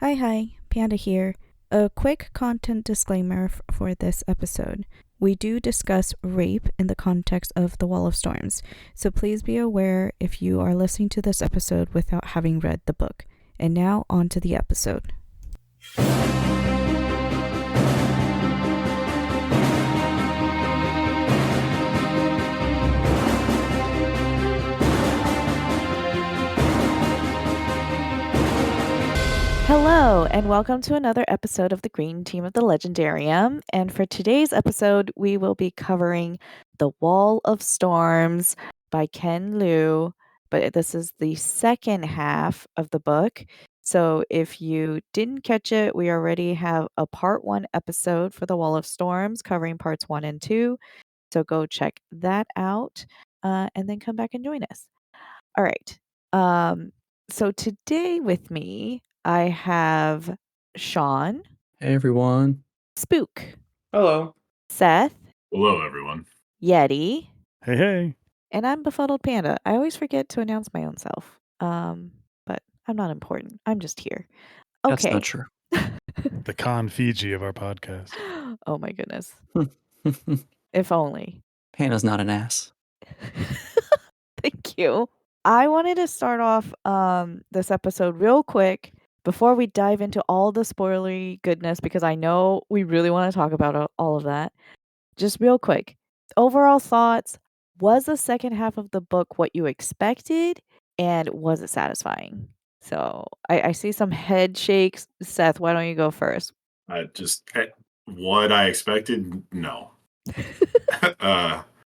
Hi, Panda here. A quick content disclaimer for this episode. We do discuss rape in the context of The Wall of Storms, so please be aware if you are listening to this episode without having read the book. And now, on to the episode. Hello, and welcome to another episode of the Green Team of the Legendarium. And for today's episode, we will be covering The Wall of Storms by Ken Liu. But this is the second half of the book. So if you didn't catch it, we already have a part 1 episode for The Wall of Storms covering parts 1 and 2. So go check that out and then come back and join us. All right. So today with me, I have Sean, Hey everyone. Spook, Hello. Seth, Hello, everyone. Yetti, Hey. and I'm BefuddledPanda. I always forget to announce my own self. But I'm not important. I'm just here. That's Okay. not true. The Con Fiji of our podcast. Oh my goodness. If only. Panda's not an ass. Thank you. I wanted to start off this episode real quick before we dive into all the spoilery goodness, because I know we really want to talk about all of that. Just real quick. Overall thoughts. Was the second half of the book what you expected? And was it satisfying? So I see some head shakes. Seth, why don't you go first? What I expected, no.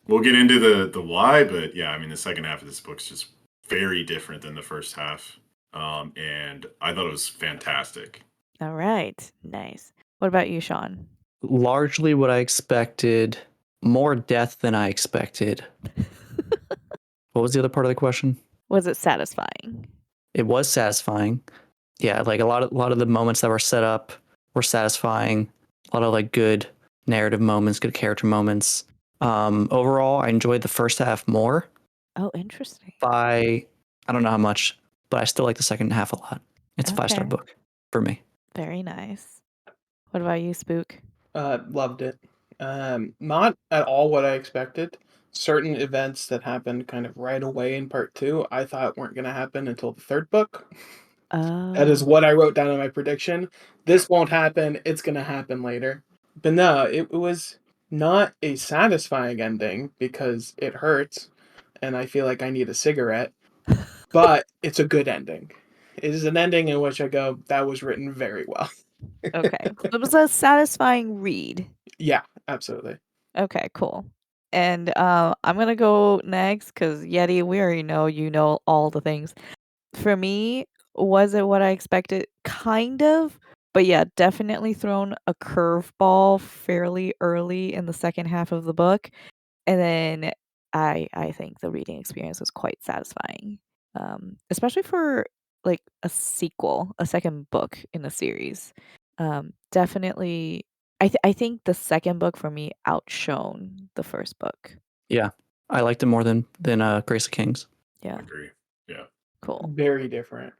We'll get into the why, but yeah, I mean, the second half of this book's just very different than the first half. And I thought it was fantastic. All right. Nice. What about you, Sean? Largely what I expected. More death than I expected. What was the other part of the question? Was it satisfying? It was satisfying. Yeah, like a lot of the moments that were set up were satisfying. A lot of like good narrative moments, good character moments. Overall, I enjoyed the first half more. Oh, interesting. I don't know how much, but I still like the second half a lot. It's a 5-star Okay. book for me. Very nice. What about you, Spook? Loved it. Not at all what I expected. Certain events that happened kind of right away in part 2, I thought weren't going to happen until the third book. That is what I wrote down in my prediction. This won't happen. It's going to happen later. But no, it was not a satisfying ending because it hurts and I feel like I need a cigarette. But it's a good ending. It is an ending in which I go, that was written very well. Okay. It was a satisfying read. Yeah, absolutely. Okay, cool. And I'm going to go next because, Yetti, we already know you know all the things. For me, was it what I expected? Kind of. But yeah, definitely thrown a curveball fairly early in the second half of the book. And then I think the reading experience was quite satisfying. Especially for like a sequel, a second book in the series. Definitely I think the second book for me outshone the first book. Yeah, I liked it more than Grace of Kings. Yeah. I agree. Yeah. Cool. Very different.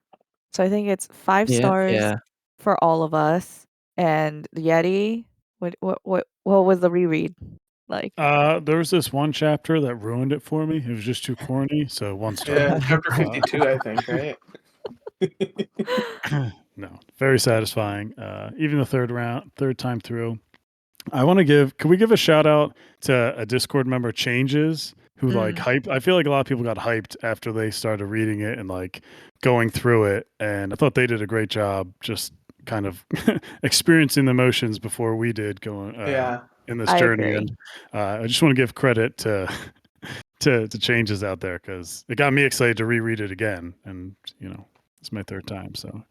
So I think it's 5 stars Yeah. for all of us. And Yetti, what was the reread like? There was this one chapter that ruined it for me. It was just too corny, so 1 star. Yeah. Chapter 52, I think, right? No, very satisfying. Even the third time through. Can we give a shout out to a Discord member, Changes, who like hyped? I feel like a lot of people got hyped after they started reading it and like going through it. And I thought they did a great job just kind of experiencing the emotions before we did going in this journey. Agree. And I just want to give credit to Changes out there because it got me excited to reread it again. And, it's my third time. So.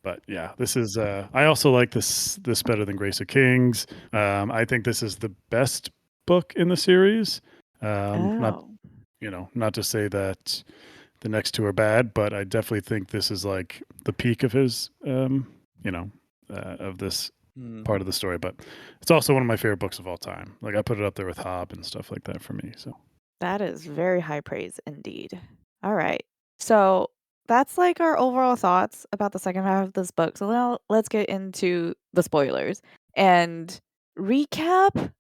But yeah, this is. I also like this better than Grace of Kings. I think this is the best book in the series. Not to say that the next two are bad, but I definitely think this is like the peak of his. Of this part of the story. But it's also one of my favorite books of all time. Like I put it up there with Hobb and stuff like that for me. So that is very high praise indeed. All right, so that's like our overall thoughts about the second half of this book. So now let's get into the spoilers and recap.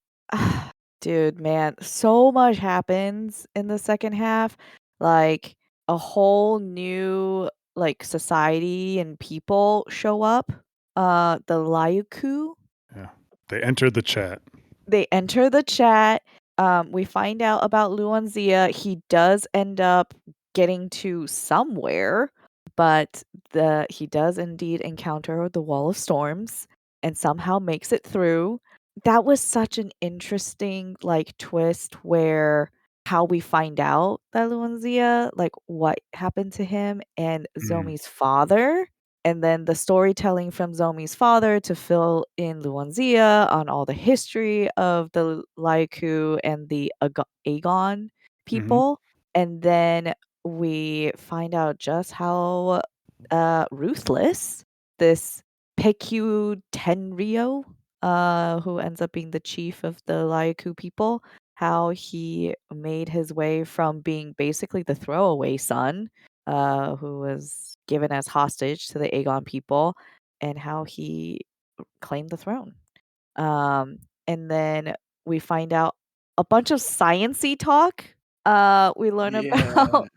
Dude, man, so much happens in the second half. Like a whole new like society and people show up. The Lyuku. Yeah. They entered the chat. They enter the chat. We find out about Luanzia. He does end up getting to somewhere, but he does indeed encounter the Wall of Storms and somehow makes it through. That was such an interesting like twist where how we find out that Luanzia, like what happened to him and Zomi's father, and then the storytelling from Zomi's father to fill in Luanzia on all the history of the Laiku and the Aegon people. And then we find out just how ruthless this Peku Tenryo, who ends up being the chief of the Laiku people, how he made his way from being basically the throwaway son, who was given as hostage to the Aegon people, and how he claimed the throne. And then we find out a bunch of science-y talk. We learn about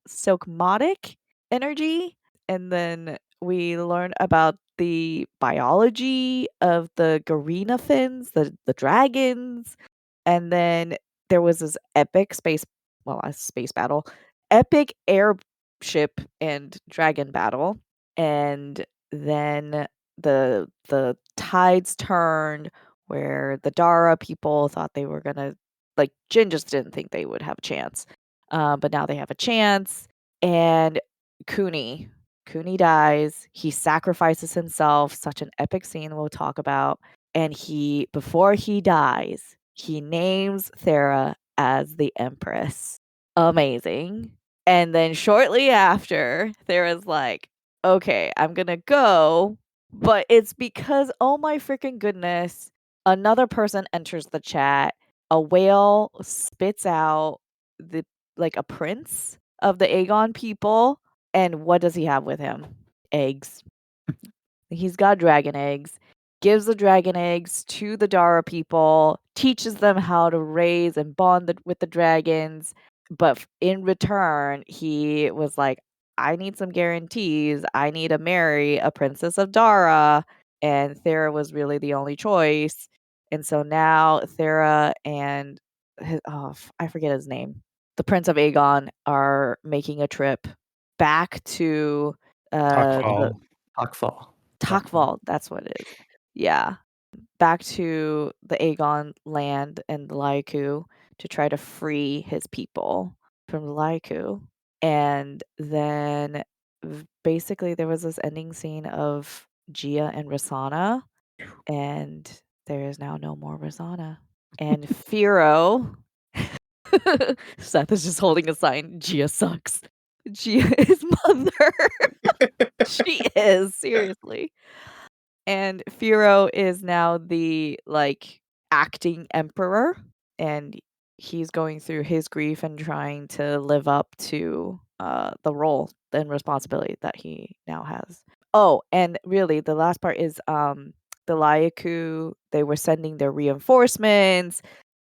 Silkmotic energy, and then we learn about the biology of the Garena fins, the dragons, and then there was this epic a space battle, epic airship and dragon battle, and then the tides turned where the Dara people thought they were gonna like Jin just didn't think they would have a chance, but now they have a chance, and Cooney Cooney dies. He sacrifices himself. Such an epic scene we'll talk about. And before he dies, he names Thera as the Empress. Amazing. And then shortly after, Thera's like, okay, I'm gonna go. But it's because, oh my freaking goodness, another person enters the chat. A whale spits out a prince of the Aegon people. And what does he have with him? Eggs. He's got dragon eggs, gives the dragon eggs to the Dara people, teaches them how to raise and bond with the dragons. But in return, he was like, I need some guarantees. I need to marry a princess of Dara. And Thera was really the only choice. And so now Thera and I forget his name. The Prince of Aegon are making a trip back to the Talkfall. Takval, that's what it is. Yeah. Back to the Aegon land and the Laiku to try to free his people from the Laiku. And then basically there was this ending scene of Gia and Rasana, and there is now no more Rasana. And Firo, Seth is just holding a sign, Gia sucks. Gia is mother. She is, seriously. And Firo is now the acting emperor, and he's going through his grief and trying to live up to the role and responsibility that he now has. Oh, and really the last part is the Lyaku, they were sending their reinforcements.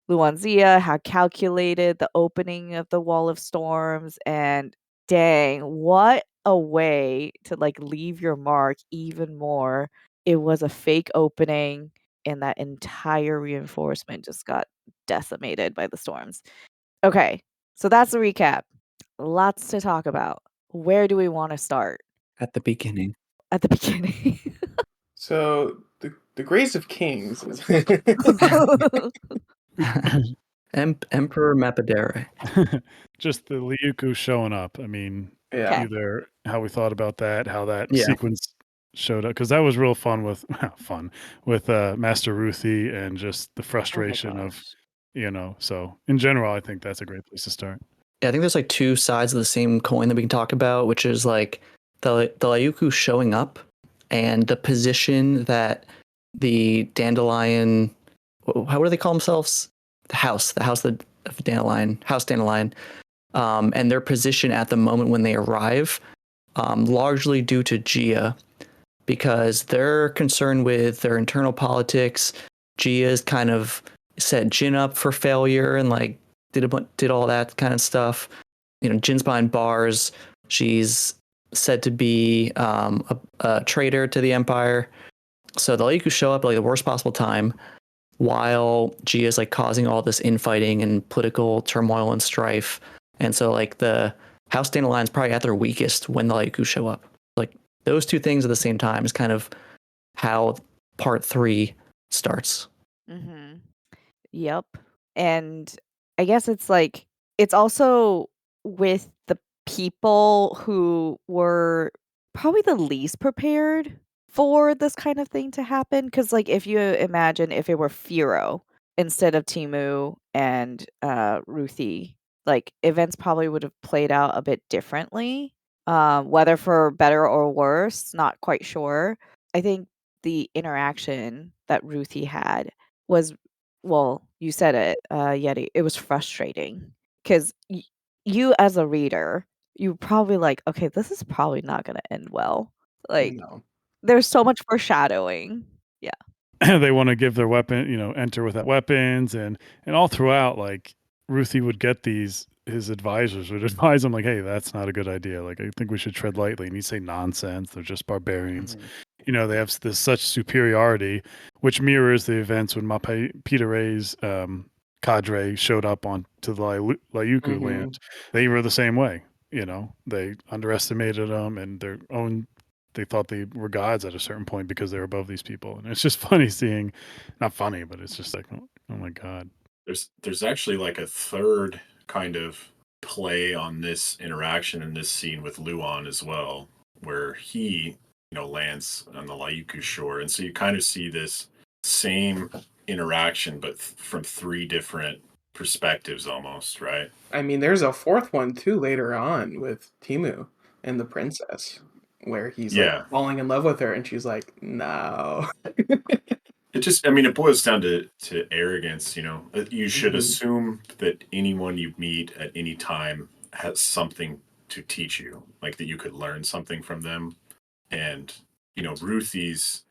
Luanzia had calculated the opening of the Wall of Storms, and dang, what a way to leave your mark even more. It was a fake opening, and that entire reinforcement just got decimated by the storms. Okay, so that's the recap. Lots to talk about. Where do we want to start? At the beginning. At the beginning. So the Grace of Kings. Emperor Mapadere. Just the Liuku showing up. I mean, Yeah. either how we thought about that, how that Yeah. sequence showed up, because that was real fun with Master Ruthie and just the frustration of, so in general, I think that's a great place to start. Yeah, I think there's two sides of the same coin that we can talk about, which is the Lyuku showing up and the position that the Dandelion, what do they call themselves? The house of Dandelion, House Dandelion, and their position at the moment when they arrive, largely due to Gia, because they're concerned with their internal politics. Gia's kind of set Jin up for failure and like did all that kind of stuff. Jin's behind bars. She's said to be a traitor to the Empire. So the Laiku show up at like the worst possible time, while Gia's like causing all this infighting and political turmoil and strife. And so like the House Dandelion's probably at their weakest when the Laiku show up. Like those two things at the same time is kind of how part 3 starts. Mm-hmm. Yep. And I guess it's like, it's also with the people who were probably the least prepared for this kind of thing to happen. Because, like, if you imagine if it were Firo instead of Timu and Ruthie, like, events probably would have played out a bit differently. Whether for better or worse, not quite sure. I think the interaction that Ruthie had was, well, you said it, Yetti, it was frustrating because you as a reader, you probably like, okay, this is probably not going to end well. Like, No. there's so much foreshadowing. Yeah. They want to give their weapon, enter without weapons, and all throughout, like Ruthie would get his advisors would advise him like, hey, that's not a good idea. Like, I think we should tread lightly. And he'd say nonsense. They're just barbarians. They have this such superiority, which mirrors the events when Peter Ray's cadre showed up onto the Lyuku land. They were the same way. They underestimated them and they thought they were gods at a certain point because they were above these people. And it's just funny seeing, not funny, but it's just like, oh my God. There's actually like a third kind of play on this interaction in this scene with Luan as well, where he, lands on the Lyuku shore. And so you kind of see this same interaction, but from 3 different perspectives almost, right? I mean, there's a 4th one too later on with Timu and the princess, where he's like falling in love with her and she's like, no. It boils down to arrogance. You should assume that anyone you meet at any time has something to teach you, like that you could learn something from them. And Ruthie's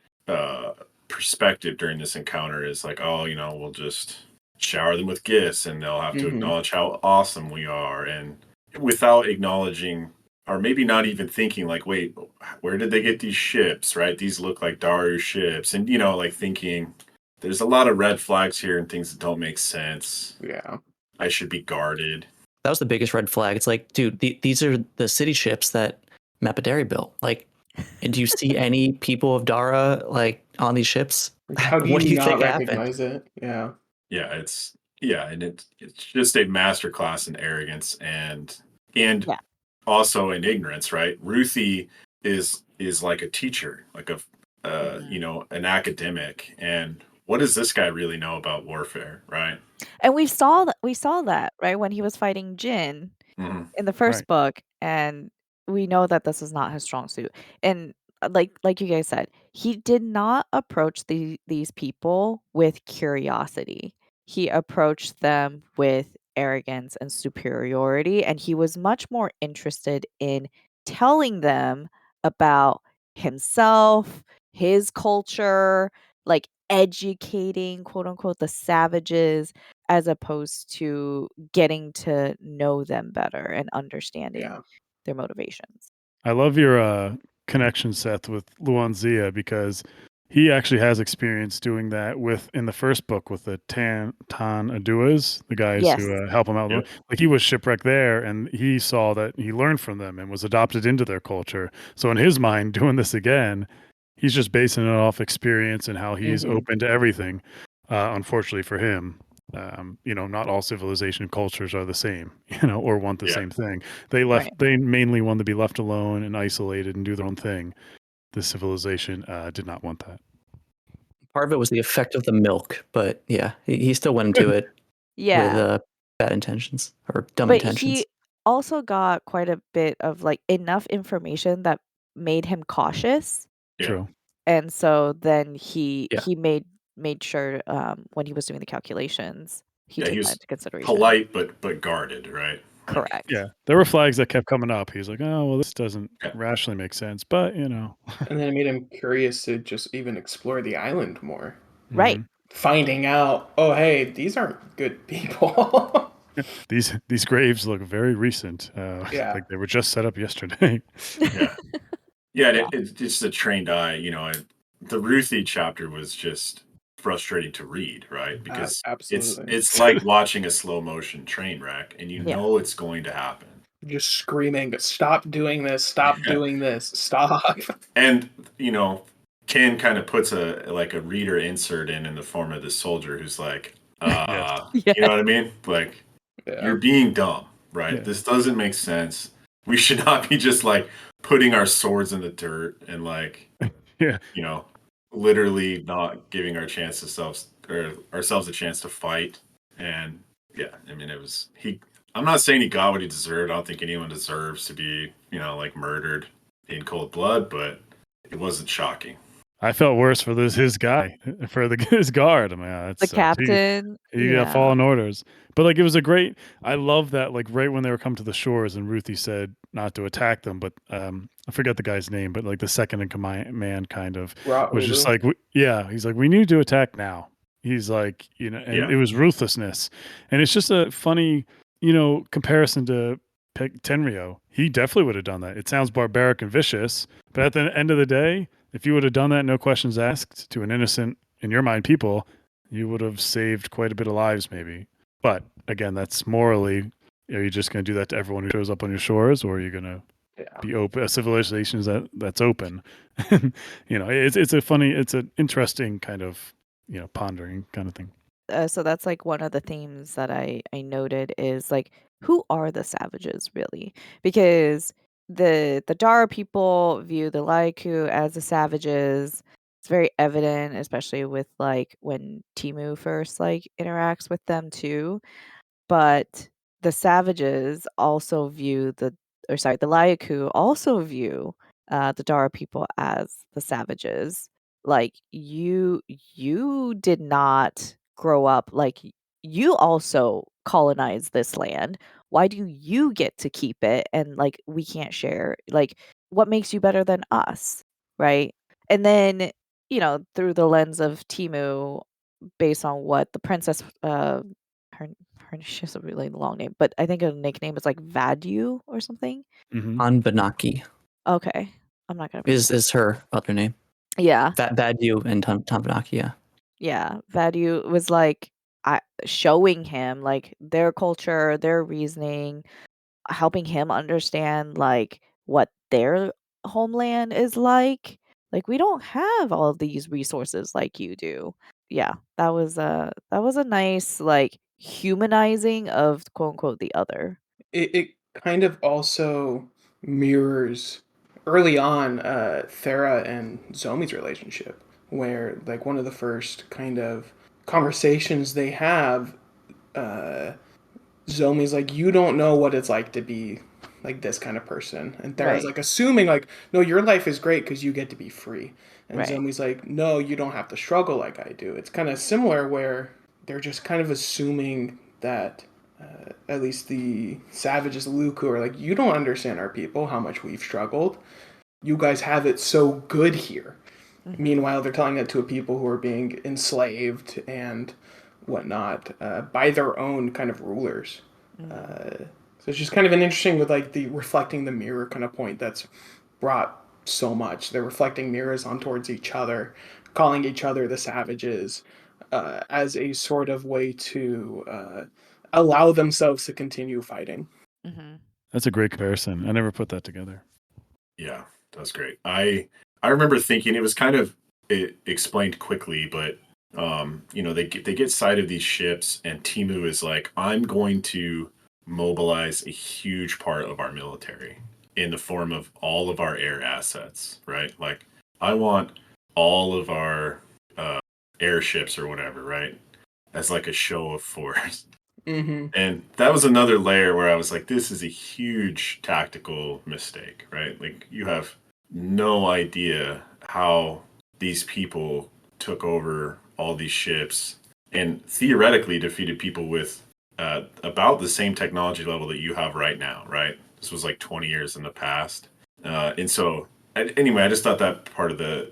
perspective during this encounter is like, oh, we'll just shower them with gifts and they'll have to acknowledge how awesome we are, and without acknowledging, or maybe not even thinking like, wait, where did they get these ships, right? These look like Daru ships. And, like thinking there's a lot of red flags here and things that don't make sense. Yeah. I should be guarded. That was the biggest red flag. It's like, dude, these are the city ships that Mapadari built. Like, and do you see any people of Dara like on these ships? How do What you do you not think recognize happened? it? Yeah. Yeah, and it's just a masterclass in arrogance and also in ignorance, right? Ruthie is like a teacher, like an academic, and what does this guy really know about warfare, right? And we saw that right when he was fighting Jin in the first book, and we know that this is not his strong suit. And like you guys said, he did not approach these people with curiosity. He approached them with arrogance and superiority, and he was much more interested in telling them about himself, his culture, like educating, quote unquote, the savages, as opposed to getting to know them better and understanding their motivations. I love your connection, Seth, with Luan Zia, because he actually has experience doing that in the first book with the Tan Aduas, the guys who help him out. Yep. Like, he was shipwrecked there, and he saw that he learned from them and was adopted into their culture. So in his mind, doing this again, he's just basing it off experience and how he's open to everything. Unfortunately for him, not all civilization cultures are the same, or want the same thing. They mainly want to be left alone and isolated and do their own thing. This civilization did not want that. Part of it was the effect of the milk, but yeah, he still went into it with bad intentions or dumb intentions. He also got quite a bit of like enough information that made him cautious. True. And so then he made sure when he was doing the calculations, he took that into consideration. Polite but guarded, right? Correct. Yeah, there were flags that kept coming up. He was like, "Oh, well, this doesn't Yeah. rationally make sense," but you know. And then it made him curious to just even explore the island more. Right. Mhm. Finding out, oh hey, these aren't good people. These graves look very recent, Yeah. like they were just set up yesterday. Yeah. Yeah, Yeah. it's just a trained eye. The Ruthie chapter was just frustrating to read, right? Because Absolutely. it's like watching a slow motion train wreck, and you Yeah. know it's going to happen. Just screaming, stop doing this, stop doing this, stop. And Ken kind of puts a reader insert in the form of this soldier who's like, Yes. Yeah. you know what I mean? Like, Yeah. you're being dumb, right? Yeah. This doesn't make sense. We should not be just like putting our swords in the dirt and like, Yeah. literally not giving ourselves a chance to fight. And yeah, I mean, I'm not saying he got what he deserved. I don't think anyone deserves to be, like murdered in cold blood, but it wasn't shocking. I felt worse for his guy, for his guard. I mean, that The sucks. captain. He got Yeah. fallen orders. But like it was I love that, like right when they were come to the shores and Ruthie said not to attack them, but I forget the guy's name, but like the second in command kind of was just like he's like, we need to attack now. He's like, and it was ruthlessness. And it's just a funny, comparison to Tenryo. He definitely would have done that. It sounds barbaric and vicious, but at the end of the day, if you would have done that, no questions asked, to an innocent, in your mind, people, you would have saved quite a bit of lives, maybe. But again, that's morally, are you just going to do that to everyone who shows up on your shores, or are you going to be open? A civilization that's open. It's an interesting kind of, pondering kind of thing. So that's like one of the themes that I noted is like, who are the savages really? Because the Dara people view the Laiku as the savages. It's very evident, especially with like when Timu first like interacts with them too. But the savages also view the Laiku also view the Dara people as the savages. Like you did not grow up you also colonized this land. Why do you get to keep it and like we can't share? Like what makes you better than us, right? And then, through the lens of Timu, based on what the princess her she has a really long name, but I think her nickname is like Vadu or something. Mm-hmm. Anbanaki Okay. I'm not gonna is her other name. Yeah. Vadu and Tanbanaki, yeah. Yeah. Vadu was like showing him like their culture, their reasoning, helping him understand like what their homeland is like. Like we don't have all of these resources like you do. Yeah, that was a nice like humanizing of quote unquote the other. It kind of also mirrors early on Thera and Zomi's relationship, where like one of the first kind of conversations they have, Zomi's like, you don't know what it's like to be like this kind of person. And Thera's Right. like assuming like, no, your life is great because you get to be free. And Right. Zomi's like, no, you don't have to struggle like I do. It's kind of similar where they're just kind of assuming that at least the savages, Luku, are like, you don't understand our people, how much we've struggled. You guys have it so good here. Mm-hmm. Meanwhile, they're telling it to a people who are being enslaved and whatnot by their own kind of rulers. Mm-hmm. So it's just kind of an interesting with like the reflecting the mirror kind of point that's brought so much. They're reflecting mirrors on towards each other, calling each other the savages as a sort of way to allow themselves to continue fighting. Mm-hmm. That's a great comparison. I never put that together. Yeah, that's great. I remember thinking it was kind of explained quickly, but they get sight of these ships, and Timu is like, I'm going to mobilize a huge part of our military in the form of all of our air assets, right? Like, I want all of our airships or whatever, right? As like a show of force. Mm-hmm. And that was another layer where I was like, this is a huge tactical mistake, right? Like, you have no idea how these people took over all these ships and theoretically defeated people with about the same technology level that you have right now, right? This was like 20 years in the past. And so, anyway, I just thought that part of the,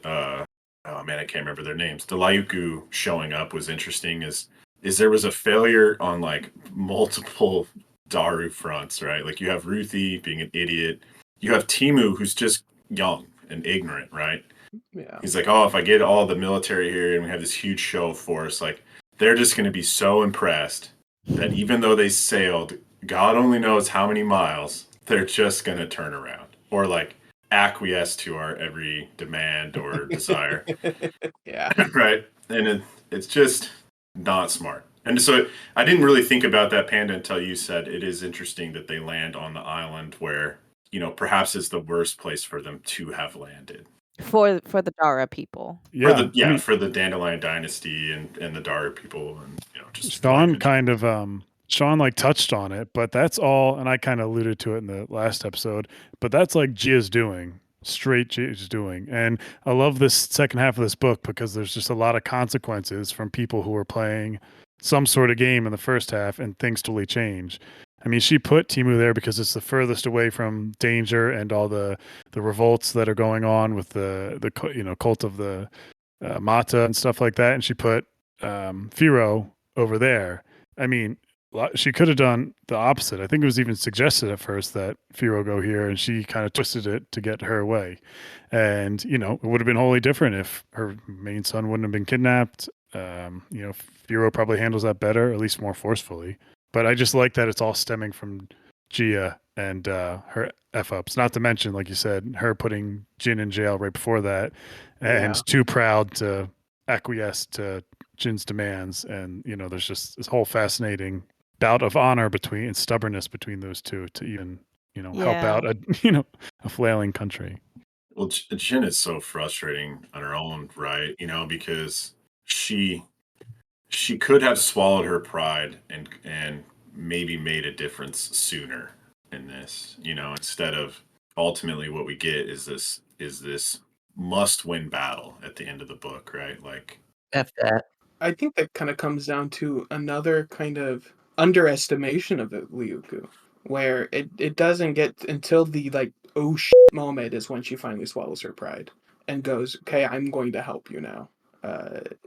oh man, I can't remember their names. The Lyuku showing up was interesting. Is there was a failure on like multiple Daru fronts, right? Like you have Ruthie being an idiot. You have Timu, who's just young and ignorant, right? Yeah. He's like, oh, if I get all the military here and we have this huge show of force, like they're just going to be so impressed that even though they sailed God only knows how many miles, they're just going to turn around or like acquiesce to our every demand or desire. Yeah. Right. And it's just not smart. And so I didn't really think about that, Panda, until you said it is interesting that they land on the island where, perhaps it's the worst place for them to have landed. For the Dara people. Yeah, For the Dandelion Dynasty and the Dara people and just Sean like touched on it, but that's all, and I kind of alluded to it in the last episode, but that's like Gia's doing, straight Gia's doing. And I love this second half of this book because there's just a lot of consequences from people who are playing some sort of game in the first half and things totally change. I mean, she put Timu there because it's the furthest away from danger and all the revolts that are going on with the cult of the Mata and stuff like that, and she put Firo over there. I mean, she could have done the opposite. I think it was even suggested at first that Firo go here, and she kind of twisted it to get her way. And it would have been wholly different if her main son wouldn't have been kidnapped. Firo probably handles that better, at least more forcefully. But I just like that it's all stemming from Gia and her F-ups. Not to mention, like you said, her putting Jin in jail right before that, and too proud to acquiesce to Jin's demands. And there's just this whole fascinating bout of honor and stubbornness between those two to even help out a flailing country. Well, Jin is so frustrating on her own, right? Because she could have swallowed her pride and maybe made a difference sooner in this. Instead of ultimately what we get is this must-win battle at the end of the book, right? Like F that. I think that kind of comes down to another kind of underestimation of the Liuku, where it doesn't get until the like oh shit moment is when she finally swallows her pride and goes, okay, I'm going to help you now.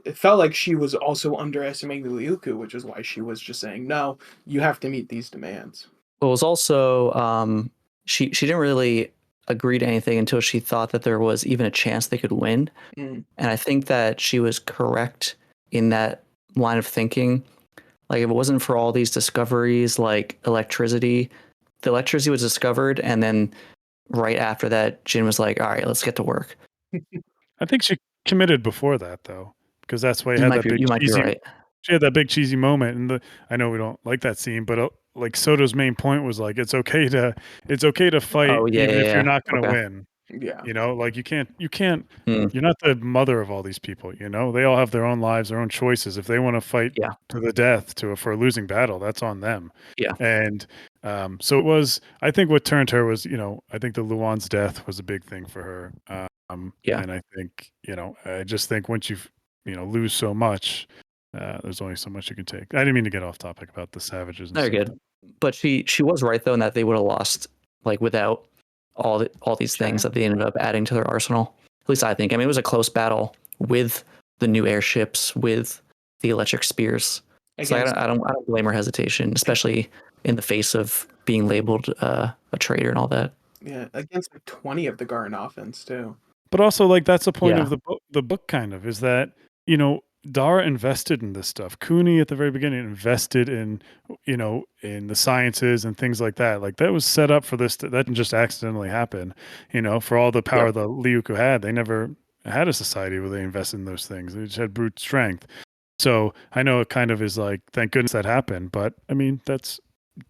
It felt like she was also underestimating the Liuku, which is why she was just saying, no, you have to meet these demands. But it was also she didn't really agree to anything until she thought that there was even a chance they could win. And I think that she was correct in that line of thinking. Like if it wasn't for all these discoveries like electricity, the electricity was discovered, and then right after that, Jin was like, all right, let's get to work. I think she committed before that though, because that's why You might be right. She had that big cheesy moment, and I know we don't like that scene, but like Soto's main point was like it's okay to fight even if you're not going to win. Yeah. Like you can't Hmm. you're not the mother of all these people, they all have their own lives, their own choices. If they want to fight to the death for a losing battle, that's on them. Yeah. And so it was, I think what turned her was, I think the Luan's death was a big thing for her. And I think, I just think once you lose so much, there's only so much you can take. I didn't mean to get off topic about the savages. They're good. But she was right though in that they would have lost like without all these things that they ended up adding to their arsenal. At least I think. I mean, it was a close battle with the new airships, with the electric spears. So I don't blame her hesitation, especially in the face of being labeled a traitor and all that. Yeah, against 20 of the Garden offense too. But also, like that's the point of the book, kind of, is that Dara invested in this stuff. Cooney at the very beginning invested in in the sciences and things like that. Like that was set up for this. That didn't just accidentally happen. For all the power the Liuku had, they never had a society where they invested in those things. They just had brute strength. So I know it kind of is like, thank goodness that happened. But I mean, that's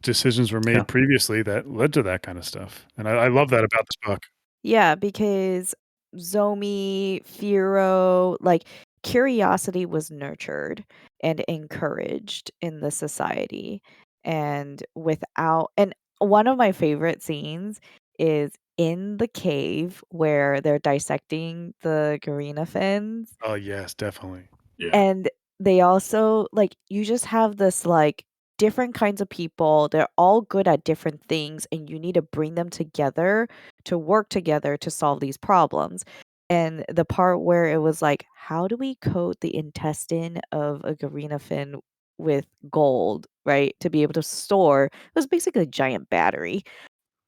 decisions were made previously that led to that kind of stuff. And I love that about this book. Yeah, because Zomi, Firo, like curiosity was nurtured and encouraged in the society. And one of my favorite scenes is in the cave where they're dissecting the Garena fins. Oh yes, definitely. Yeah. And they also like you just have this like different kinds of people. They're all good at different things, and you need to bring them together to work together to solve these problems. And the part where it was like, how do we coat the intestine of a garena fin with gold, right? To be able to store, it was basically a giant battery.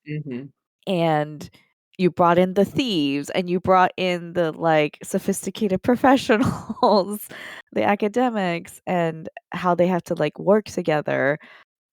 Mhm. And you brought in the thieves and you brought in the like sophisticated professionals, the academics, and how they have to like work together.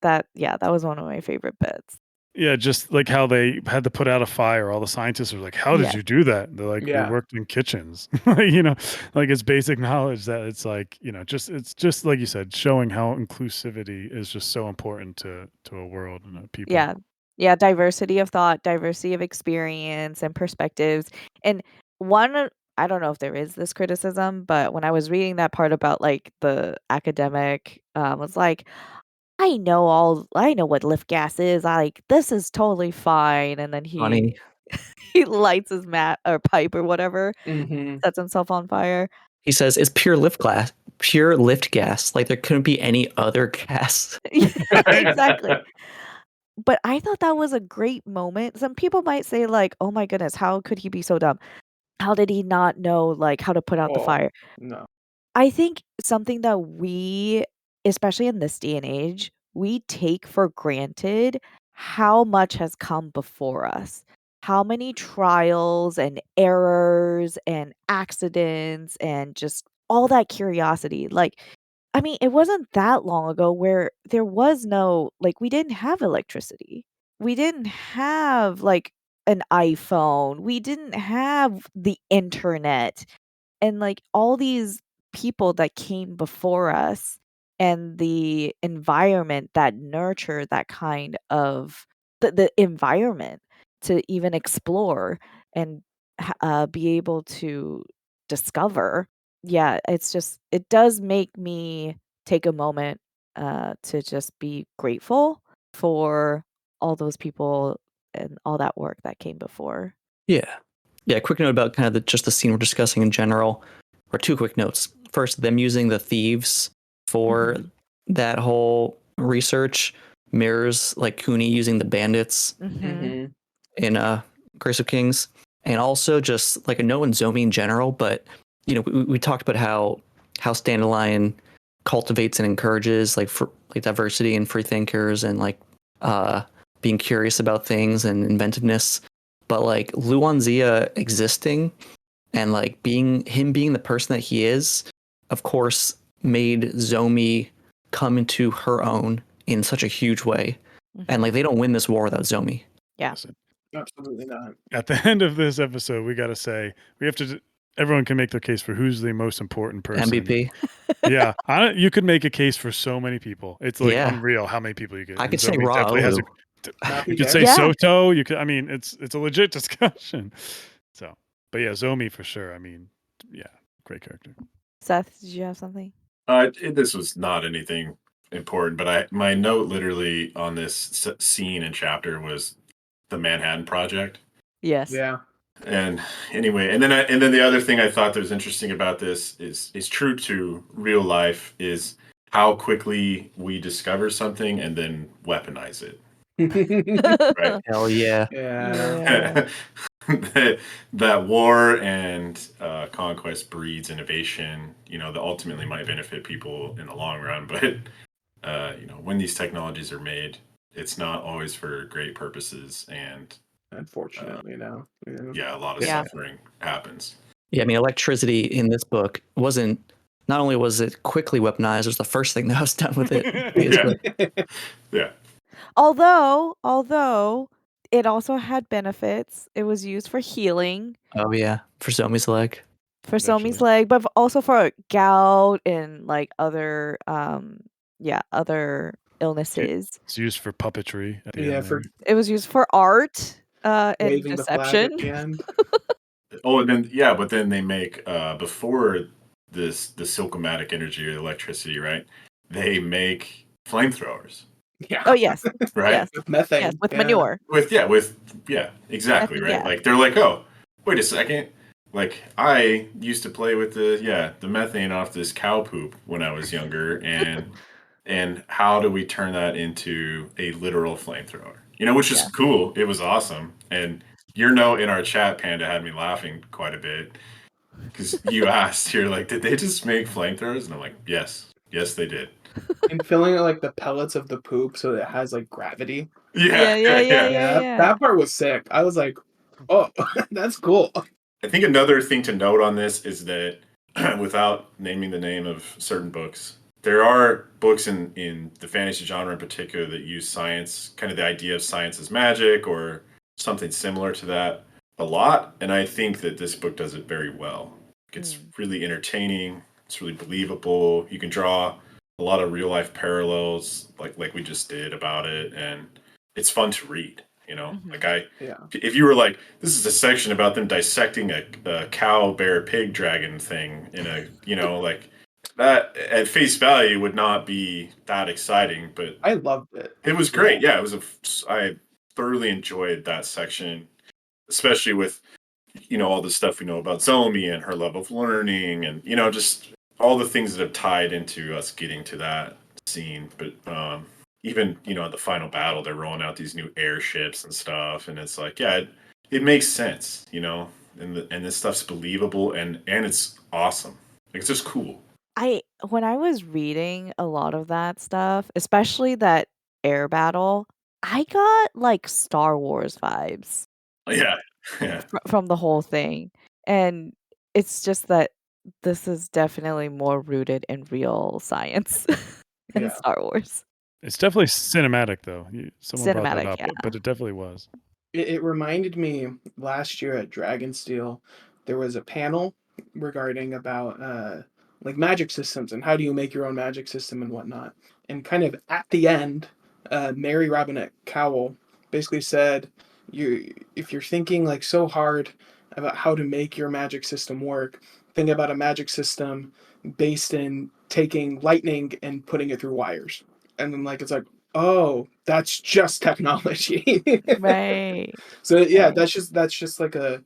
That was one of my favorite bits. Yeah, just like how they had to put out a fire. All the scientists were like, "How did Yeah. you do that?" They're like, "We Yeah. worked in kitchens." You know, like it's basic knowledge that it's like, it's just like you said, showing how inclusivity is just so important to a world and a people. Yeah. Yeah, diversity of thought, diversity of experience and perspectives. And I don't know if there is this criticism, but when I was reading that part about like the academic, was like, I know what lift gas is. This is totally fine. And then Funny. he lights his mat or pipe or whatever, Mhm. sets himself on fire. He says it's pure lift gas. Like there couldn't be any other gas. Yeah, exactly. But I thought that was a great moment. Some people might say like, "Oh my goodness, how could he be so dumb? How did he not know like how to put out the Oh, fire?" no. I think something that we, especially in this day and age, we take for granted how much has come before us. How many trials and errors and accidents and just all that curiosity. Like, I mean, it wasn't that long ago where there was no, like, we didn't have electricity. We didn't have like an iPhone. We didn't have the internet and like all these people that came before us and the environment that nurtured that kind of the environment to even explore and be able to discover. Yeah, it's just it does make me take a moment to just be grateful for all those people and all that work that came before. Yeah. Yeah, quick note about kind of just the scene we're discussing in general, or two quick notes. First, them using the thieves for Mhm. that whole research mirrors like Cooney using the bandits Mhm. Mhm. in Grace of Kings, and also just like a note on Zomi in general. But we talked about how Dandelion cultivates and encourages like for like diversity and free thinkers and like being curious about things and inventiveness. But like Luanzia existing and like being the person that he is, of course, made Zomi come into her own in such a huge way. And like they don't win this war without Zomi. Yeah. Listen, Absolutely not. at the end of this episode, we got to say we have to. Everyone can make their case for who's the most important person. MVP. Yeah, you could make a case for so many people. It's like Yeah. unreal how many people you get. I and could say Zomi definitely has Raul. Happy you could Days. say Yeah. Soto. You could. I mean, it's a legit discussion. So, but yeah, Zomi for sure. I mean, yeah, great character. Seth, did you have something? This was not anything important, but my note literally on this scene and chapter was the Manhattan Project. Yes. Yeah. And anyway, and then the other thing I thought that was interesting about this is true to real life is how quickly we discover something and then weaponize it. Right? Hell yeah. Yeah. That war and conquest breeds innovation, that ultimately might benefit people in the long run. But, when these technologies are made, it's not always for great purposes. And Unfortunately, no. yeah, a lot of Yeah. suffering happens. Yeah, I mean, electricity in this book wasn't. Not only was it quickly weaponized, it was the first thing that was done with it. Yeah. Although it also had benefits. It was used for healing, Oh yeah, for Zomi's leg. for Eventually. Somi's leg, but also for gout and like other other illnesses. It's used for puppetry. At the Yeah, end for there. It was used for art and waving the flag at deception. the end. Oh, and then but then they make before the Silcomatic energy or electricity, right? They make flamethrowers, Yeah. Oh yes. right? Yes. With methane. Yes, with Yeah. manure. Exactly, Methane right? gas. Like they're like, oh, wait a second. Like I used to play with the methane off this cow poop when I was younger, and and how do we turn that into a literal flamethrower? Which is cool. It was awesome. And your note in our chat, Panda, had me laughing quite a bit because you asked, you're like, did they just make flamethrowers? And I'm like, yes, they did. And filling it like the pellets of the poop so it has like gravity. Yeah. That part was sick. I was like, oh, that's cool. I think another thing to note on this is that without naming the name of certain books, there are books in the fantasy genre in particular that use science, kind of the idea of science as magic or something similar to that a lot. And I think that this book does it very well. It's really entertaining. It's really believable. You can draw a lot of real life parallels like we just did about it. And it's fun to read. If you were like, this is a section about them dissecting a cow, bear, pig, dragon thing in a, like that at face value would not be that exciting, but I loved it. It was great. Yeah, I thoroughly enjoyed that section, especially with, all the stuff we know about Zomi and her love of learning and, just all the things that have tied into us getting to that scene. But, even at the final battle they're rolling out these new airships and stuff, and it's like it makes sense, and this stuff's believable and it's awesome. It's just cool. When I was reading a lot of that stuff, especially that air battle, I got like Star Wars vibes Yeah. from the whole thing. And it's just that this is definitely more rooted in real science than Star Wars. It's definitely cinematic, though. Someone brought that Cinematic, up, but it definitely was. It reminded me last year at Dragonsteel, there was a panel regarding about like magic systems and how do you make your own magic system and whatnot. And kind of at the end, Mary Robinette Cowell basically said, if you're thinking like so hard about how to make your magic system work, think about a magic system based in taking lightning and putting it through wires. And then it's like, oh, that's just technology. Right. So yeah, Right. that's just like a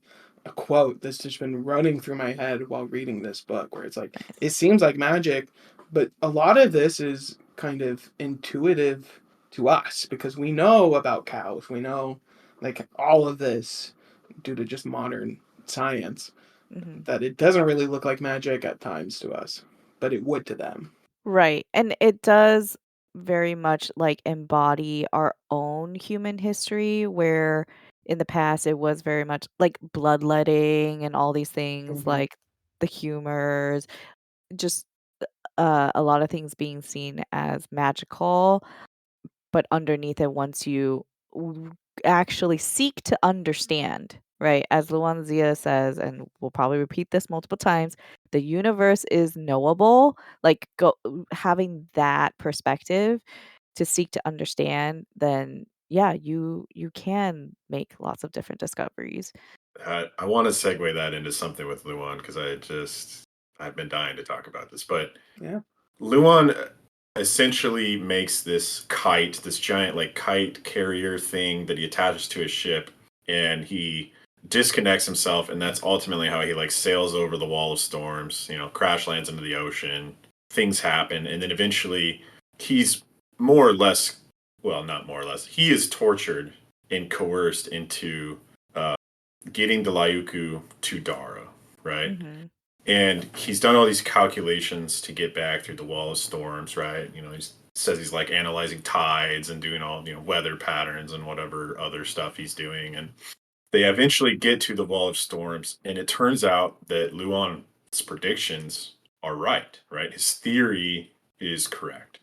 quote that's just been running through my head while reading this book, where it's like it seems like magic, but a lot of this is kind of intuitive to us because we know about cows. We know like all of this due to just modern science that it doesn't really look like magic at times to us, but it would to them. Right. And it does very much like embody our own human history where in the past it was very much like bloodletting and all these things like the humors, just a lot of things being seen as magical, but underneath it once you actually seek to understand, right? As Luanzia says, and we'll probably repeat this multiple times, the universe is knowable. Like having that perspective to seek to understand, then yeah, you can make lots of different discoveries. I want to segue that into something with Luan because I've been dying to talk about this, but yeah, Luan essentially makes this kite, this giant like kite carrier thing that he attaches to his ship, and he disconnects himself, and that's ultimately how he like sails over the wall of storms, crash lands into the ocean, things happen, and then eventually he's more or less, well, not more or less, he is tortured and coerced into getting the Lyuku to Dara, right? And he's done all these calculations to get back through the wall of storms, right? He says he's like analyzing tides and doing all, weather patterns and whatever other stuff he's doing. And they eventually get to the wall of storms. And it turns out that Luan's predictions are right? His theory is correct.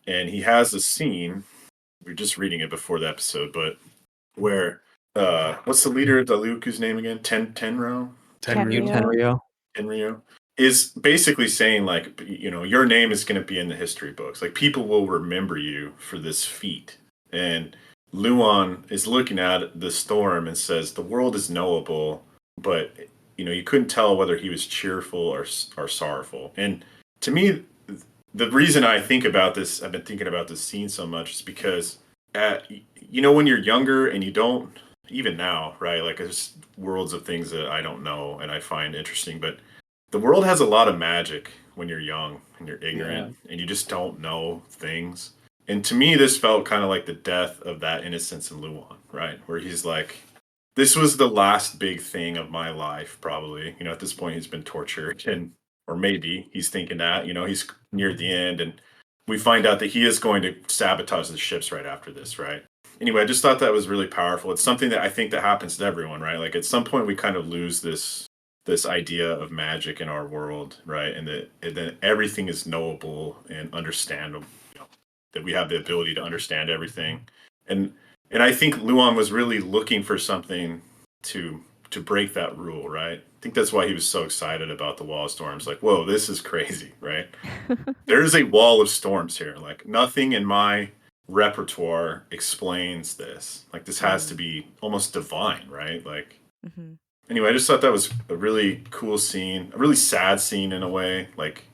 And he has a scene, we were just reading it before the episode, but where, what's the leader of the Lyuku's name again? Tenryo? Tenryo is basically saying like, your name is going to be in the history books. Like people will remember you for this feat. And Luan is looking at the storm and says the world is knowable, but you couldn't tell whether he was cheerful or sorrowful. And to me, the reason I think about this, I've been thinking about this scene so much, is because when you're younger and you don't, even now, right? Like there's worlds of things that I don't know and I find interesting, but the world has a lot of magic when you're young and you're ignorant and you just don't know things. And to me, this felt kind of like the death of that innocence in Luan, right? Where he's like, this was the last big thing of my life, probably. At this point, he's been tortured, or maybe he's thinking that, he's near the end. And we find out that he is going to sabotage the ships right after this, right? Anyway, I just thought that was really powerful. It's something that I think that happens to everyone, right? Like at some point, we kind of lose this idea of magic in our world, right? And that everything is knowable and understandable. That we have the ability to understand everything, and I think Luan was really looking for something to break that rule, right? I think that's why he was so excited about the Wall of Storms. Like, whoa, this is crazy, right? There's a wall of storms here. Like nothing in my repertoire explains this. Like this has to be almost divine, right? Like. Anyway, I just thought that was a really cool scene, a really sad scene in a way. Like,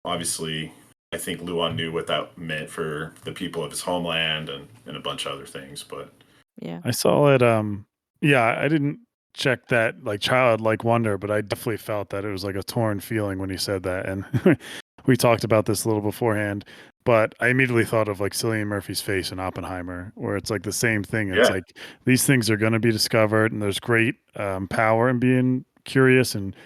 obviously, I think Luan knew what that meant for the people of his homeland and a bunch of other things. But yeah, I saw it. I didn't check that like childlike wonder, but I definitely felt that it was like a torn feeling when he said that. And we talked about this a little beforehand, but I immediately thought of like Cillian Murphy's face in Oppenheimer, where it's like the same thing. It's yeah, like these things are going to be discovered, and there's great power in being curious and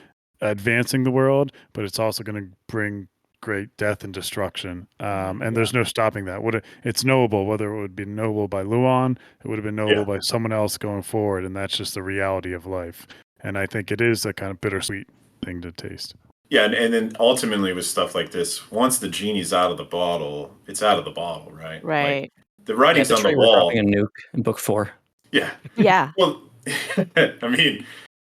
advancing the world, but it's also going to bring great death and destruction. And there's no stopping that. It's knowable, whether it would be knowable by Luan, it would have been knowable by someone else going forward, and that's just the reality of life. And I think it is a kind of bittersweet thing to taste. yeah, and then ultimately with stuff like this, once the genie's out of the bottle, it's out of the bottle, right? Like right. the writing's on the We're wall. dropping a nuke in book 4. Yeah, Yeah, well, I mean,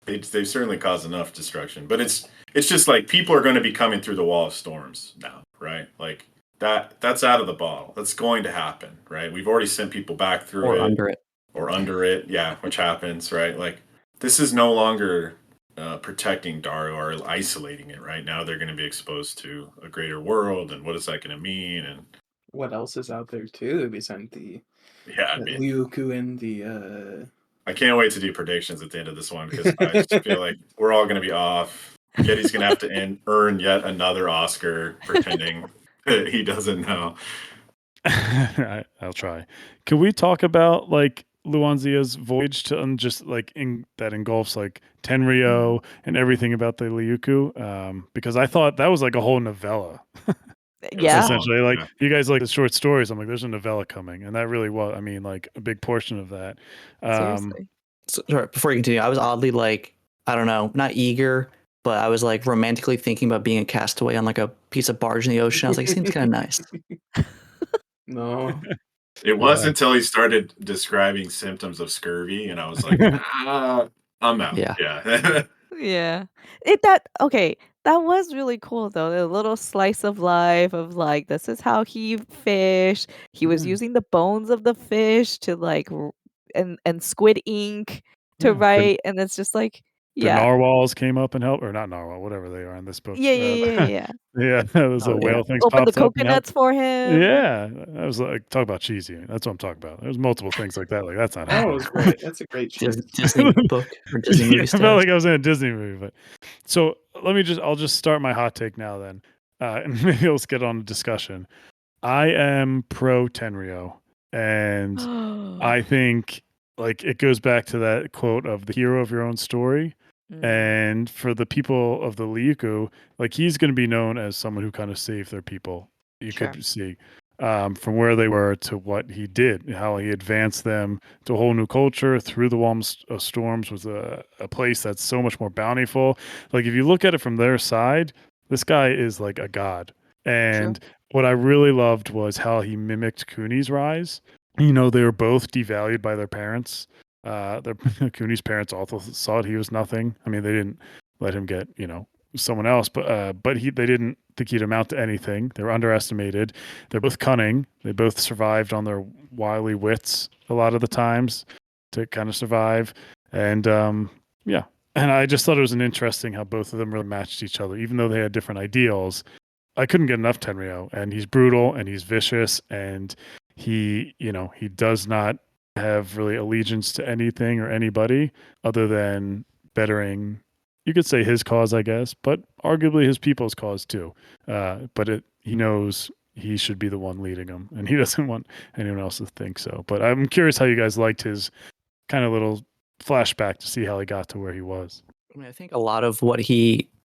they've certainly caused enough destruction, but it's just like people are going to be coming through the Wall of Storms now, right? Like that's out of the bottle. That's going to happen, right? We've already sent people back through Or it under it. or under it, yeah, which happens, right? Like this is no longer protecting Dario or isolating it, right? Now they're going to be exposed to a greater world, and what is that going to mean? And What else is out there too besides yeah, I mean, Liuku and the I can't wait to do predictions at the end of this one because I just feel like we're all going to be off. Yetti's going to have to earn yet another Oscar pretending that he doesn't know. I'll try. Can we talk about like Luanzia's voyage to just like that engulfs like Tenryo and everything about the Liuku? Because I thought that was like a whole novella. yeah. Essentially, like you guys like the short stories. I'm like, there's a novella coming, and that really was. I mean, like a big portion of that. Seriously. So, sorry, before you continue, I was oddly like, I don't know, not eager, but I was like romantically thinking about being a castaway on like a piece of barge in the ocean. I was like, seems kind of nice. No. It was until he started describing symptoms of scurvy, and I was like, I'm out. Yeah. Yeah. That was really cool though. A little slice of life of like this is how he fished. He was using the bones of the fish to like and squid ink to write, and it's just like The yeah. narwhals came up and helped, or not narwhal, whatever they are in this book. Yeah. Yeah, those Oh, little yeah. whale things Open the popped up and helped. coconuts for him. Yeah, I was like, talk about cheesy. That's what I'm talking about. There's multiple things like that. Like that's not That happening. was great. That's a great cheese. Disney book or Disney movie I stuff. felt like I was in a Disney movie. But so I'll just start my hot take now then, and maybe let's get on a discussion. I am pro Tenryo, and I think like it goes back to that quote of the hero of your own story. And for the people of the Liuku, like he's going to be known as someone who kind of saved their people. You could see from where they were to what he did, how he advanced them to a whole new culture through the Wall of Storms was a place that's so much more bountiful. Like if you look at it from their side, this guy is like a god. And what I really loved was how he mimicked Cooney's rise. You know, they were both devalued by their parents. Cooney's parents also thought he was nothing. I mean, they didn't let him get, someone else, but they didn't think he'd amount to anything. They were underestimated. They're both cunning. They both survived on their wily wits a lot of the times to kind of survive. And and I just thought it was an interesting how both of them really matched each other, even though they had different ideals. I couldn't get enough Tenryo, and he's brutal and he's vicious, and he does not have really allegiance to anything or anybody other than bettering, you could say his cause, I guess, but arguably his people's cause too. But he knows he should be the one leading them, and he doesn't want anyone else to think so. But I'm curious how you guys liked his kind of little flashback to see how he got to where he was. I mean, I think a lot of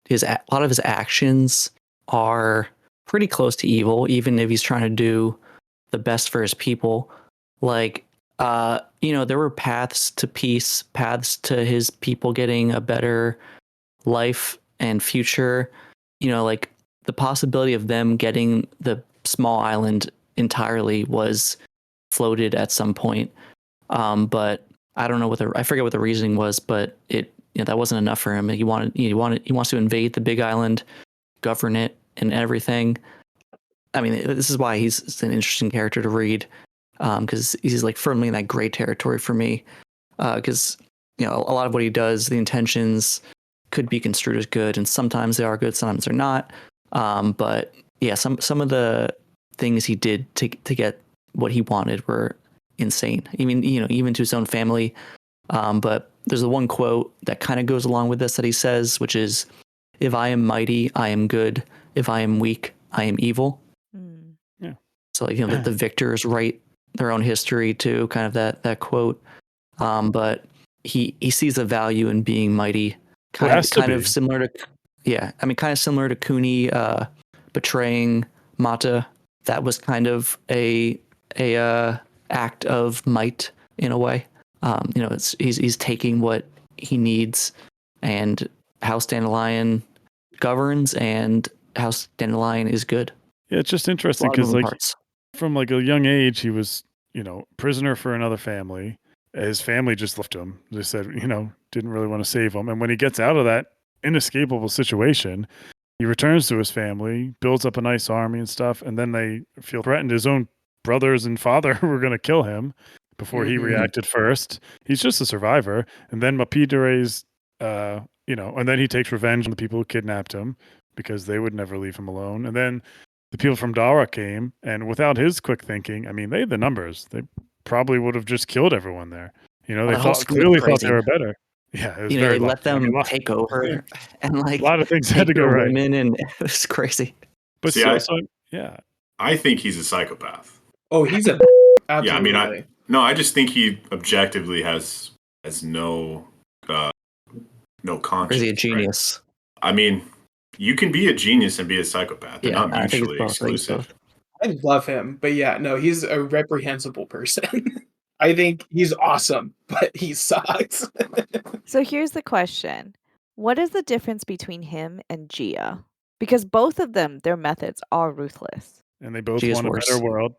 his actions are pretty close to evil, even if he's trying to do the best for his people. Like, there were paths to peace, paths to his people getting a better life and future. Like the possibility of them getting the small island entirely was floated at some point. But I don't know I forget what the reasoning was, but that wasn't enough for him. He wants to invade the big island, govern it and everything. I mean, this is why he's an interesting character to read, because he's like firmly in that gray territory for me. Because a lot of what he does, the intentions could be construed as good, and sometimes they are good, sometimes they're not. But yeah, some of the things he did to get what he wanted were insane. Even to his own family. But there's the one quote that kind of goes along with this that he says, which is, "If I am mighty, I am good. If I am weak, I am evil." Yeah. So the victors write their own history too, kind of that quote. But he sees a value in being mighty, kind of similar to Cooney betraying Mata. That was kind of a act of might in a way. He's taking what he needs, and House Dandelion governs, and House Dandelion is good. Yeah, it's just interesting because from like a young age, he was prisoner for another family. His family just left him. They said didn't really want to save him, and when he gets out of that inescapable situation, he returns to his family, builds up a nice army and stuff, and then they feel threatened. His own brothers and father were going to kill him before he reacted first. He's just a survivor. And then Mapidere's, and then he takes revenge on the people who kidnapped him because they would never leave him alone. And then the people from Dara came, and without his quick thinking, I mean, they had the numbers. They probably would have just killed everyone there. They clearly thought they were better. Yeah, it was very they let them take over, and like a lot of things had to go right. Women, and it was crazy. But yeah, I think he's a psychopath. Oh, he's a absolutely. Yeah, I just think he objectively has no conscience. Is he a genius? Right? I mean, you can be a genius and be a psychopath. They're not mutually exclusive. I love him, but yeah, no, he's a reprehensible person. I think he's awesome, but he sucks. So here's the question. What is the difference between him and Gia? Because both of them, their methods are ruthless. And they both want a better world.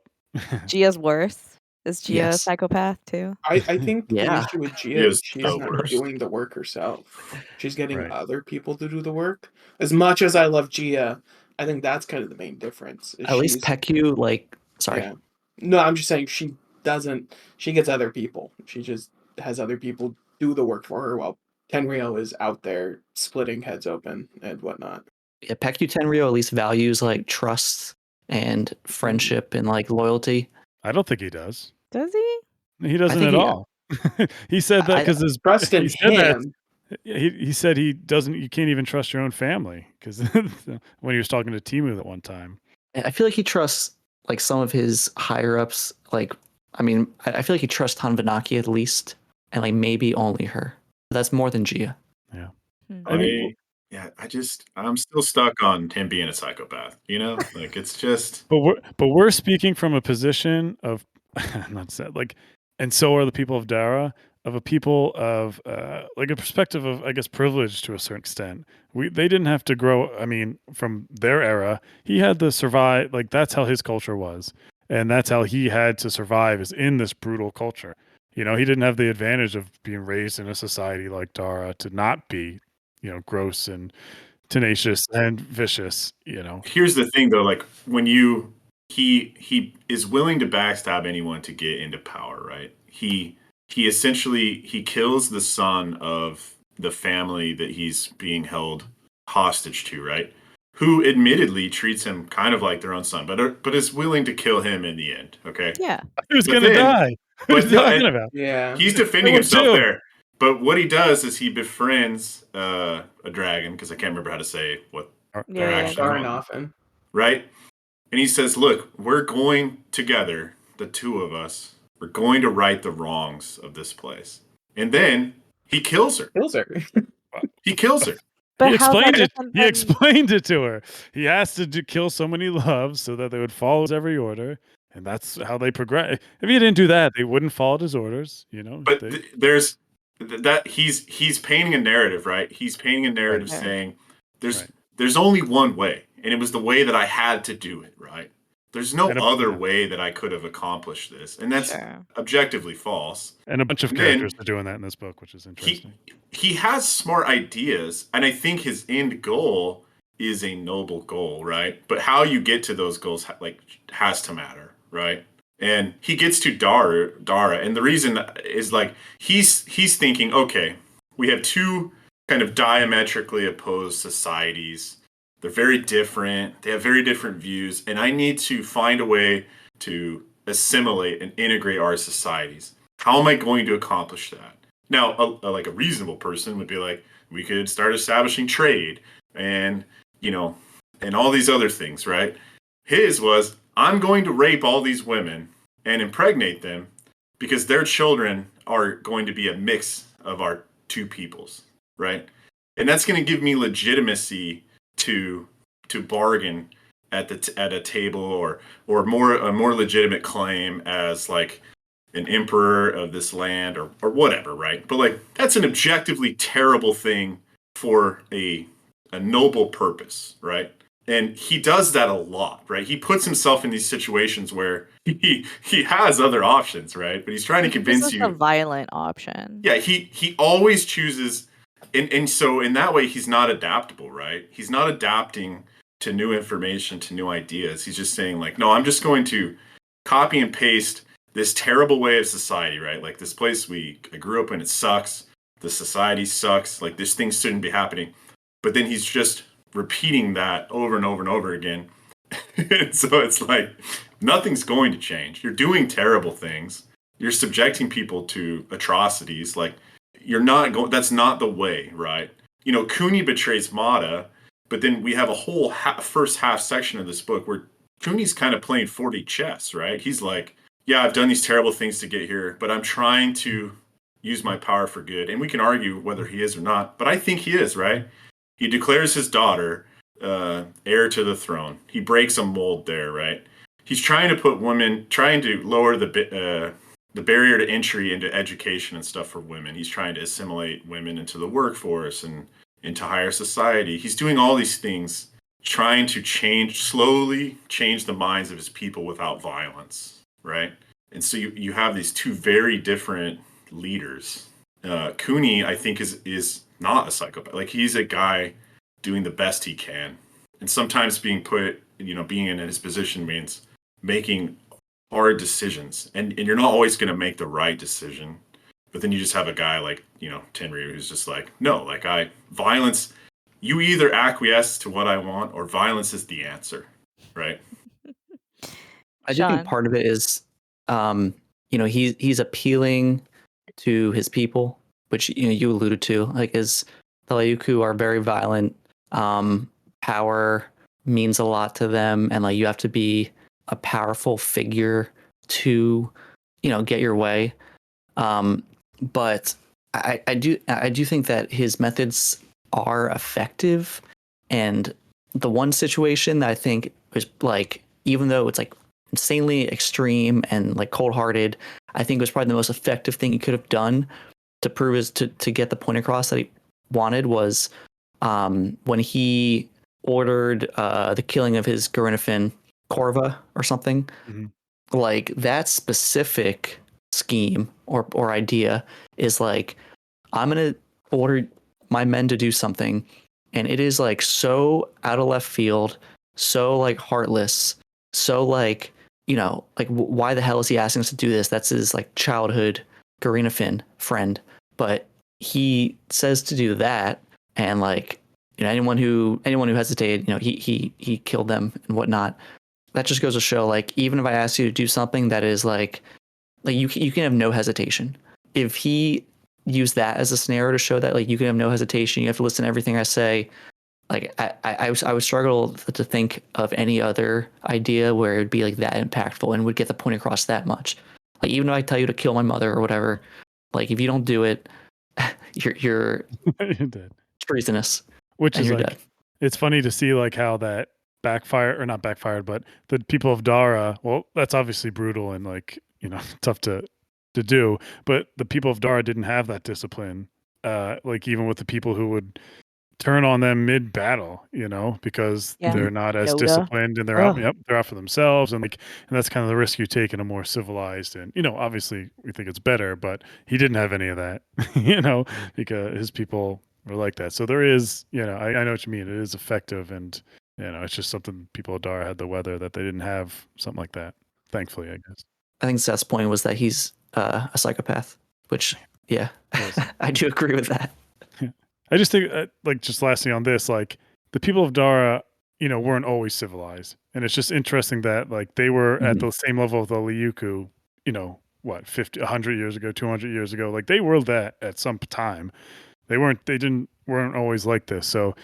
Gia's worse? Is Gia a psychopath too? I think the issue with Gia is she's not doing the work herself. She's getting other people to do the work. As much as I love Gia, I think that's kind of the main difference. At least Peku, sorry. Yeah. No, I'm just saying she gets other people. She just has other people do the work for her while Tenryou is out there splitting heads open and whatnot. Yeah, Peku Tenryou at least values trust and friendship and loyalty. I don't think he does. Does he? He doesn't at all. He said that because his trust in him. He said he doesn't. You can't even trust your own family because when he was talking to Timu that one time, I feel like he trusts some of his higher ups. I feel like he trusts Hanvanaki at least, and maybe only her. That's more than Gia. Yeah. I'm still stuck on him being a psychopath. It's just. But we're speaking from a position of, not said and so are the people of Dara, of a people of a perspective of, I guess, privilege to a certain extent. They didn't have to grow. I mean, from their era, he had to survive. That's how his culture was, and that's how he had to survive, is in this brutal culture. He didn't have the advantage of being raised in a society like Dara to not be, gross and tenacious and vicious. Here's the thing, though. When he is willing to backstab anyone to get into power, right? He essentially kills the son of the family that he's being held hostage to, right? Who admittedly treats him kind of like their own son, but is willing to kill him in the end. Okay. Yeah. Who's gonna die? Who's talking about? Yeah. He's defending himself there. But what he does is he befriends a dragon, because I can't remember how to say what they're actually called, Darnoffen. right? And he says, "Look, we're going together, the two of us. We're going to right the wrongs of this place." And then he kills her. He kills her. But he how's that explained it. different He than- explained it to her. He asked her to kill someone he loves so that they would follow his every order, and that's how they progress. If he didn't do that, they wouldn't follow his orders. You know, But there's that he's painting a narrative, right? He's painting a narrative Right. saying there's only one way, and it was the way that I had to do it, right? There's no other way that I could have accomplished this, and that's objectively false. And a bunch of characters are doing that in this book, which is interesting. He has smart ideas, and I think his end goal is a noble goal, right? But how you get to those goals has to matter, right? And he gets to Dara, and the reason is he's thinking, okay, we have two kind of diametrically opposed societies. They're very different. They have very different views, and I need to find a way to assimilate and integrate our societies. How am I going to accomplish that? Now, a reasonable person would be like, we could start establishing trade and, and all these other things, right? His was, I'm going to rape all these women and impregnate them because their children are going to be a mix of our two peoples, right? And that's going to give me legitimacy to bargain at a table or a more legitimate claim as an emperor of this land or whatever, right? But that's an objectively terrible thing for a noble purpose, right? And he does that a lot, right? He puts himself in these situations where he has other options, right? But he's trying to convince you a violent option. Yeah, he always chooses, and so in that way he's not adaptable, right? He's not adapting to new information, to new ideas. He's just saying no, I'm just going to copy and paste this terrible way of society, right? This place I grew up in, it sucks. The society sucks. This thing shouldn't be happening. But then he's just repeating that over and over and over again. And so it's nothing's going to change. You're doing terrible things. You're subjecting people to atrocities. You're not going. That's not the way, right? Cooney betrays Mata, but then we have a whole first half section of this book where Cooney's kind of playing 4D chess, right? He's yeah, I've done these terrible things to get here, but I'm trying to use my power for good. And we can argue whether he is or not, but I think he is, right? He declares his daughter heir to the throne. He breaks a mold there, right? He's trying to lower the barrier to entry into education and stuff for women. He's trying to assimilate women into the workforce and into higher society. He's doing all these things, trying to slowly change the minds of his people without violence, right? And so you have these two very different leaders. Cooney, I think, is not a psychopath. He's a guy doing the best he can. And sometimes being in his position means making hard decisions. And you're not always going to make the right decision. But then you just have a guy Tenryu who's just no, violence, you either acquiesce to what I want or violence is the answer, right? I do think part of it is, he's appealing to his people, which you alluded to, as the Ryukyu are very violent. Power means a lot to them, and you have to be a powerful figure to, get your way. But I do think that his methods are effective, and the one situation that I think is even though it's insanely extreme and cold-hearted, I think it was probably the most effective thing he could have done to prove to get the point across that he wanted was when he ordered the killing of his Garinafin Corva or something. Mm-hmm. That specific scheme or idea is I'm gonna order my men to do something, and it is so out of left field, so heartless, so why the hell is he asking us to do this? That's his childhood Garinafin friend, but he says to do that, and anyone who hesitated, he killed them and whatnot. That just goes to show even if I ask you to do something that is you can have no hesitation. If he use that as a scenario to show that like you can have no hesitation. You have to listen to everything I say. Like I would struggle to think of any other idea where it would be like that impactful and would get the point across that much. Like even if I tell you to kill my mother or whatever, like if you don't do it, you're You're dead. treasonous Which and is you're like, dead. it's funny to see like how that backfired, or not backfired, but the people of Dara, well, that's obviously brutal and like, tough to do, but the people of Dara didn't have that discipline. Like even with the people who would turn on them mid battle, because Yeah. they're not as Yoda. disciplined and they're Ugh. they're out for themselves. And that's kind of the risk you take in a more civilized, and, obviously we think it's better, but he didn't have any of that, because his people were like that. So there is, I know what you mean. It is effective, and, it's just something people of Dara had the weather that they didn't have something like that. Thankfully, I guess. I think Seth's point was that he's a psychopath, which yeah, I do agree with that. I just think, just lastly on this, like the people of Dara, weren't always civilized, and it's just interesting that like they were at the same level of the Liuku, what 100 years ago, 200 years ago, like they were that at some time. They weren't always like this. So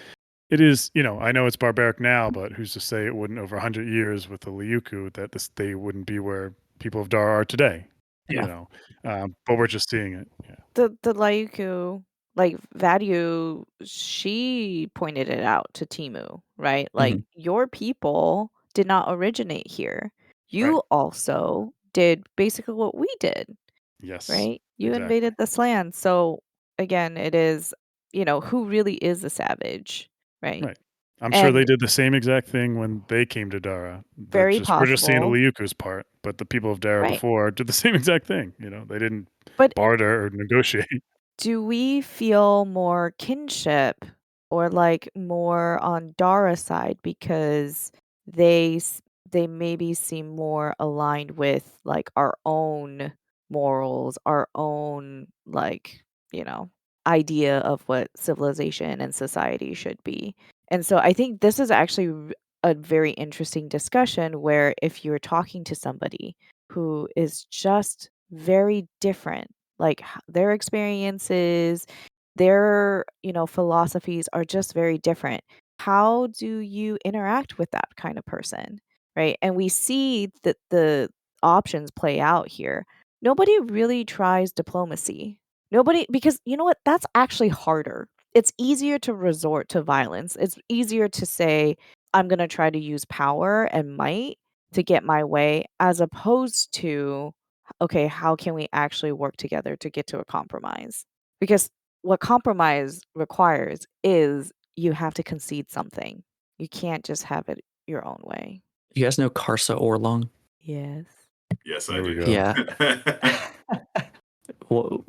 it is, I know it's barbaric now, but who's to say it wouldn't over 100 years with the Liuku that they wouldn't be where people of Dara are today. Yeah. But we're just seeing it. Yeah. The Lyuku, like Vadu, she pointed it out to Timu, right? Like your people did not originate here. You Right. also did basically what we did, Yes. right? You exactly. invaded this land. So again, it is, who really is a savage, right? Right. I'm sure they And did the same exact thing when they came to Dara. very We're just seeing the possible, Liuku's part, but the people of Dara right? before did the same exact thing. They didn't But barter or negotiate. do we feel more kinship or like more on Dara's side because they maybe seem more aligned with like our own morals, our own like, idea of what civilization and society should be. And so I think this is actually a very interesting discussion where if you're talking to somebody who is just very different, like their experiences, their, philosophies are just very different. How do you interact with that kind of person? Right? And we see that the options play out here. Nobody really tries diplomacy. Nobody, because you know what? That's actually harder. It's easier to resort to violence. It's easier to say, I'm going to try to use power and might to get my way, as opposed to, okay, how can we actually work together to get to a compromise? Because what compromise requires is you have to concede something. You can't just have it your own way. You guys know Karsa Orlong? Yes. Yes, I There we do. go. Yeah. Well,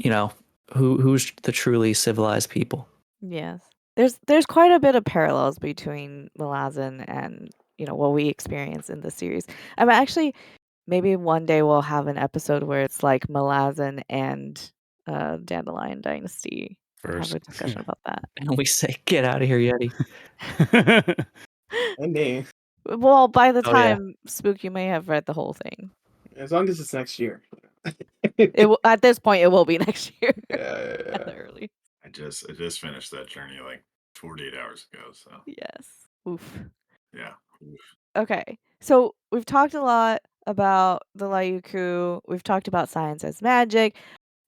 who's the truly civilized people? Yes. There's quite a bit of parallels between Malazan and, what we experience in the series. I'm actually maybe one day we'll have an episode where it's like Malazan and Dandelion Dynasty and have First. a discussion about that. And we say, get out of here, Yetti. Indeed. Well, by the Oh, yeah. time Spook, you may have read the whole thing. As long as it's next year. At this point, it will be next year. Yeah. Early. I just finished that journey like 48 hours ago. So Yes. Oof. yeah. Oof. Okay. So we've talked a lot about the Lyuku. We've talked about science as magic.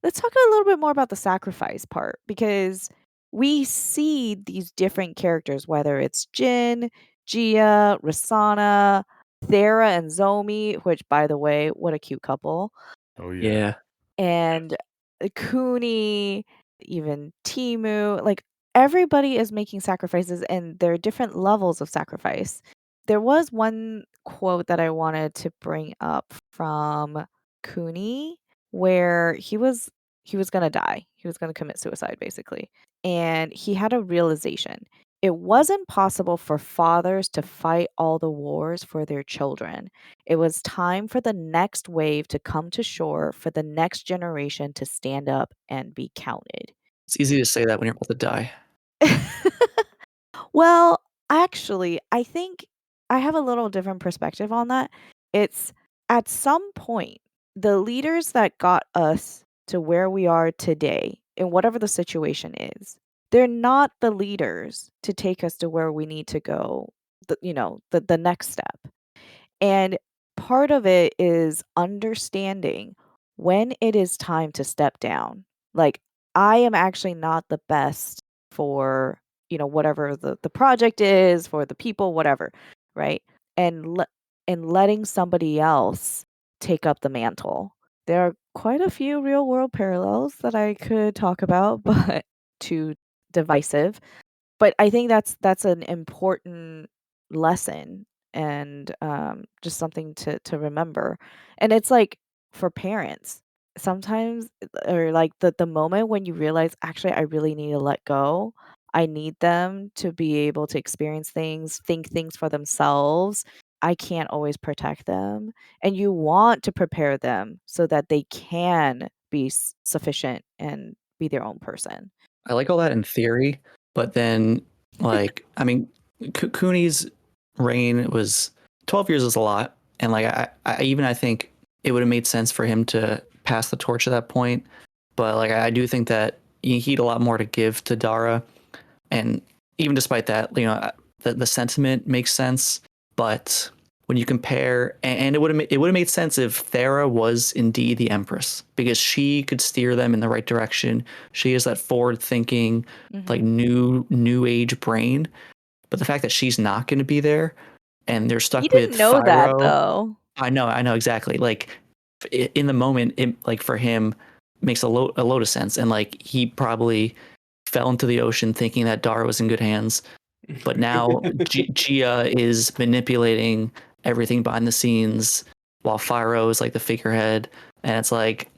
Let's talk a little bit more about the sacrifice part, because we see these different characters, whether it's Jin, Gia, Rasana, Thera, and Zomi, which, by the way, what a cute couple. Oh Yeah. And Kuni, even Timu, like everybody is making sacrifices and there are different levels of sacrifice. There was one quote that I wanted to bring up from Kuni where he was going to die. He was going to commit suicide basically. And he had a realization. It wasn't possible for fathers to fight all the wars for their children. It was time for the next wave to come to shore, for the next generation to stand up and be counted. It's easy to say that when you're about to die. Well, actually, I think I have a little different perspective on that. It's at some point, the leaders that got us to where we are today, in whatever the situation is, they're not the leaders to take us to where we need to go, the next step. And part of it is understanding when it is time to step down. Like, I am actually not the best for, whatever the project is, for the people, whatever, right? And letting somebody else take up the mantle. There are quite a few real world parallels that I could talk about, but too divisive. But I think that's an important lesson and just something to remember. And it's like for parents, sometimes or like the moment when you realize actually I really need to let go. I need them to be able to experience things, think things for themselves. I can't always protect them. And you want to prepare them so that they can be sufficient and be their own person. I like all that in theory, but then like I mean, Cooney's reign was 12 years is a lot, and like I think it would have made sense for him to pass the torch at that point, but like I do think that he had a lot more to give to Dara, and even despite that, the sentiment makes sense, but when you compare, and it would have made sense if Thera was indeed the Empress, because she could steer them in the right direction. She has that forward thinking, like new age brain. But the fact that she's not going to be there, and they're You stuck with didn't know that Fyro. though. I know exactly. Like in the moment, like for him, makes a load of sense, and like he probably fell into the ocean thinking that Dara was in good hands. But now Gia is manipulating everything behind the scenes while Fyro is like the figurehead. And it's like,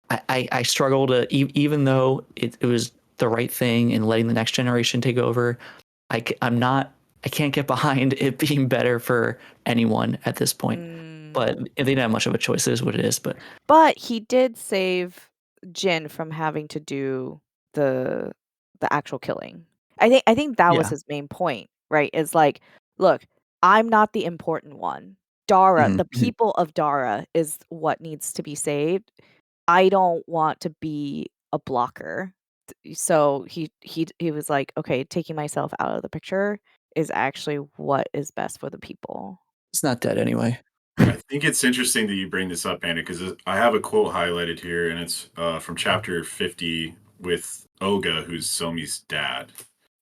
I struggle to, even though it was the right thing in letting the next generation take over, I can't get behind it being better for anyone at this point. But they didn't have much of a choice. It is what it is. But he did save Jin from having to do the actual killing. I think that was his main point, right? Is like, look, I'm not the important one. Dara, the people of Dara is what needs to be saved. I don't want to be a blocker. So he was like, okay, taking myself out of the picture is actually what is best for the people. He's not dead anyway. I think it's interesting that you bring this up, Anna, because I have a quote highlighted here, and it's from chapter 50 with Oga, who's Somi's dad.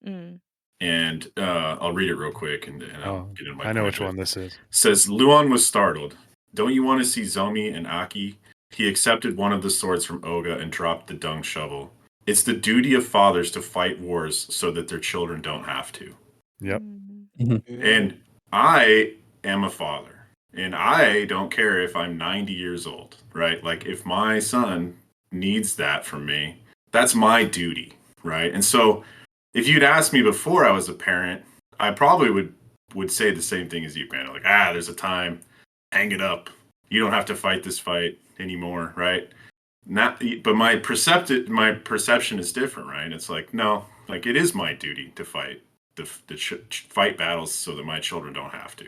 And I'll read it real quick, and I'll get into my I know point which one this is. It says, Luan was startled. Don't you want to see Zomi and Aki? He accepted one of the swords from Oga and dropped the dung shovel. It's the duty of fathers to fight wars so that their children don't have to. Yep. And I am a father. And I don't care if I'm 90 years old, right? Like, if my son needs that from me, that's my duty, right? And so, if you'd asked me before I was a parent, I probably would say the same thing as you, Panda. Like, there's a time, hang it up. You don't have to fight this fight anymore, right? But my perception is different, right? It's like, no, like it is my duty to fight fight battles so that my children don't have to.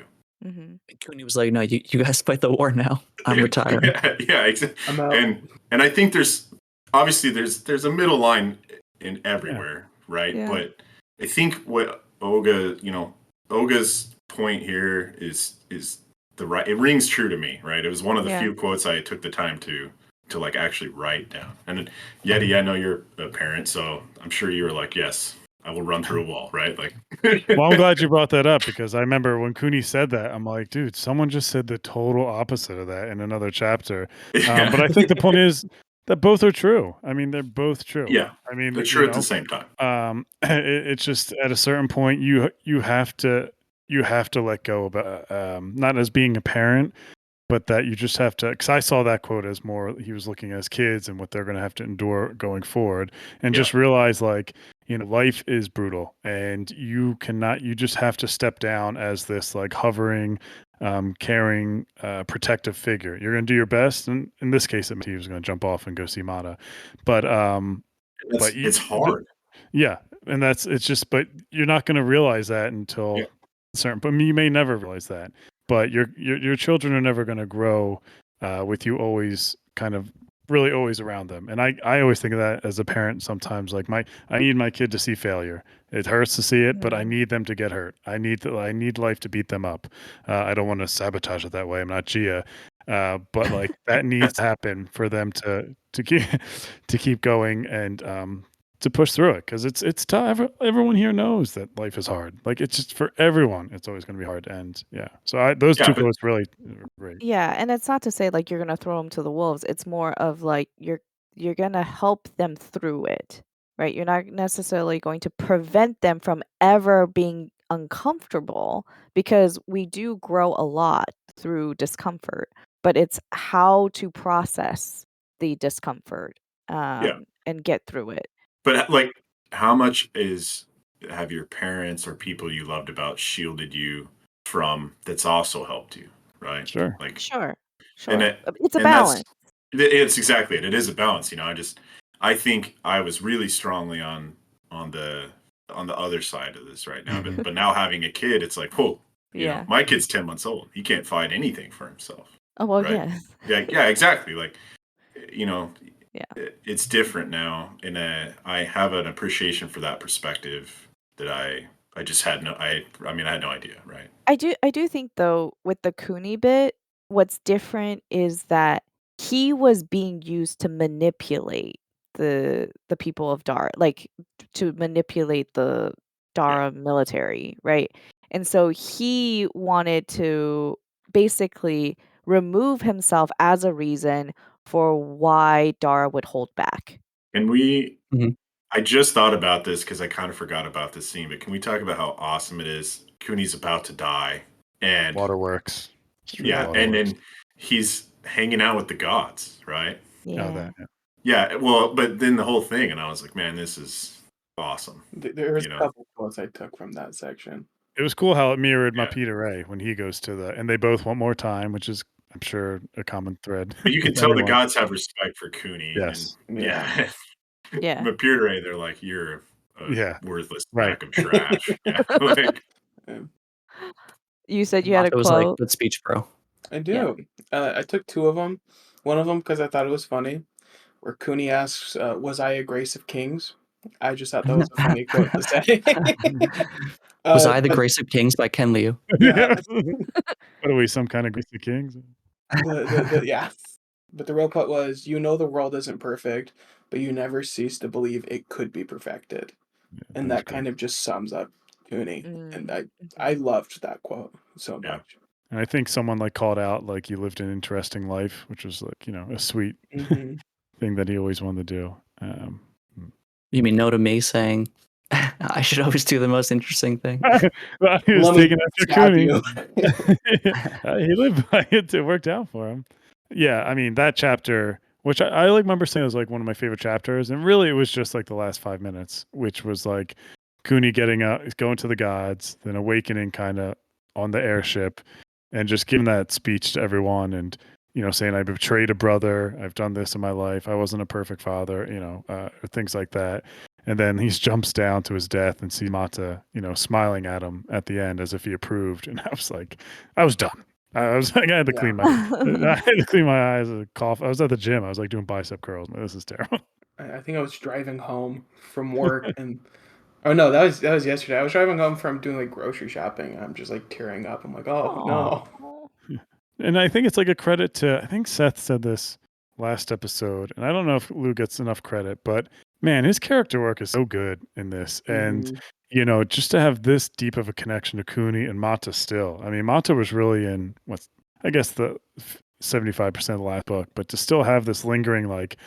Cooney was like, no, you guys fight the war now. I'm retiring. Yeah, exactly. And I think there's a middle line in everywhere, right? Yeah. But I think what Oga's point here is the right. It rings true to me, right? It was one of the few quotes I took the time to like actually write down. And Yetti, I know you're a parent, so I'm sure you were like, yes, I will run through a wall, right? Like, well, I'm glad you brought that up, because I remember when Cooney said that, I'm like, dude, someone just said the total opposite of that in another chapter. But I think the point is that both are true. I mean, they're both true. Yeah, I mean, they're true at the same time. It's just at a certain point you have to let go about not as being a parent, but that you just have to, because I saw that quote as more he was looking as kids and what they're going to have to endure going forward, and just realize, like, life is brutal, and you just have to step down as this like hovering, caring, protective figure. You're going to do your best, and in this case, it meant he was going to jump off and go see Mata, but it's hard. Yeah, and but you're not going to realize that until certain. But you may never realize that. But your children are never going to grow with you always kind of really always around them. And I always think of that as a parent sometimes, like I need my kid to see failure. It hurts to see it, but I need them to get hurt. I need life to beat them up. I don't want to sabotage it that way. I'm not Gia. But like that needs to happen for them to keep to keep going and to push through it, because it's tough. Everyone here knows that life is hard. Like it's just for everyone, it's always going to be hard. And yeah, so those two quotes really great. Yeah, and it's not to say like you're gonna throw them to the wolves. It's more of like you're gonna help them through it, right? You're not necessarily going to prevent them from ever being uncomfortable, because we do grow a lot through discomfort, but it's how to process the discomfort and get through it. But like, how much have your parents or people you loved about shielded you from that's also helped you, right? Sure. Like, Sure. and It's a and balance. it's exactly it. It is a balance, you know. I think I was really strongly on the other side of this right now, but now having a kid, it's like, whoa, you know, my kid's 10 months old. He can't find anything for himself. Oh well, right? Yeah, exactly. Like, you know, it's different now, and I have an appreciation for that perspective that I just had I had no idea, right? I do think though with the Cooney bit, what's different is that he was being used to manipulate the people of Dara, like to manipulate the Dara military, right? And so he wanted to basically remove himself as a reason for why Dara would hold back. And I just thought about this because I kind of forgot about this scene, but can we talk about how awesome it is? Cooney's about to die, and Waterworks. And then he's hanging out with the gods, right? Yeah. Well, but then the whole thing, and I was like, man, this is awesome. There's a couple quotes I took from that section. It was cool how it mirrored my Peter Ray when he goes to and they both want more time, which is, I'm sure, a common thread. But you can tell the gods have respect for Cooney. Yes. Yeah. But Peter Ray, they're like, you're a worthless sack of trash. You said you had a quote. It was like, good speech, bro. I do. I took two of them. One of them because I thought it was funny, where Cooney asks, "Was I a Grace of Kings?" I just thought that was a funny quote to say. Was I the Grace of Kings by Ken Liu? Yeah. What are we, some kind of Grace of Kings? Yeah. But the real quote was, "You know the world isn't perfect, but you never cease to believe it could be perfected." And that kind of just sums up Cooney. And I loved that quote so much. And I think someone like called out like you lived an interesting life, which was like, you know, a sweet thing that he always wanted to do. You mean no to me saying I should always do the most interesting thing? Well, he was taking after Cooney. He lived by it. It worked out for him. Yeah, I mean that chapter, which I like remember saying was like one of my favorite chapters, and really it was just like the last 5 minutes, which was like Cooney getting up, going to the gods, then awakening kind of on the airship, and just giving that speech to everyone, and you know, saying I betrayed a brother, I've done this in my life, I wasn't a perfect father, you know, or things like that. And then he jumps down to his death and see Mata, you know, smiling at him at the end as if he approved. And I was like, I was done. I was like, I had to clean my eyes, cough. I was at the gym. I was like doing bicep curls. This is terrible. I think I was driving home from work and no, that was yesterday. I was driving home from doing like grocery shopping. And I'm just like tearing up. I'm like, oh no. And I think it's like a credit to, I think Seth said this last episode, and I don't know if Lou gets enough credit, but man, his character work is so good in this. And, you know, just to have this deep of a connection to Cooney and Mata still. I mean, Mata was really in I guess the 75% of the last book, but to still have this lingering, like,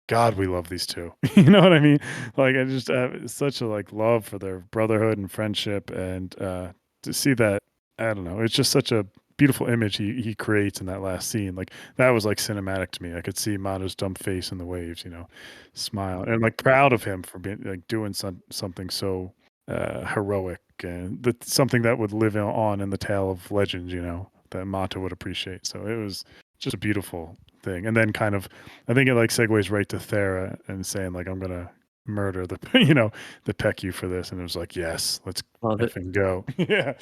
God, we love these two. You know what I mean? Like, I just have such a like love for their brotherhood and friendship. And to see that, I don't know, it's just such a beautiful image he creates in that last scene. Like that was like cinematic to me. I could see Mata's dumb face in the waves, you know, smile, and like proud of him for being like doing something so heroic, and something that would live on in the tale of legends, you know, that Mata would appreciate. So it was just a beautiful thing. And then kind of, I think it like segues right to Thera and saying like, I'm gonna murder the you know, the Peku for this, and it was like, yes, let's effing go. Yeah.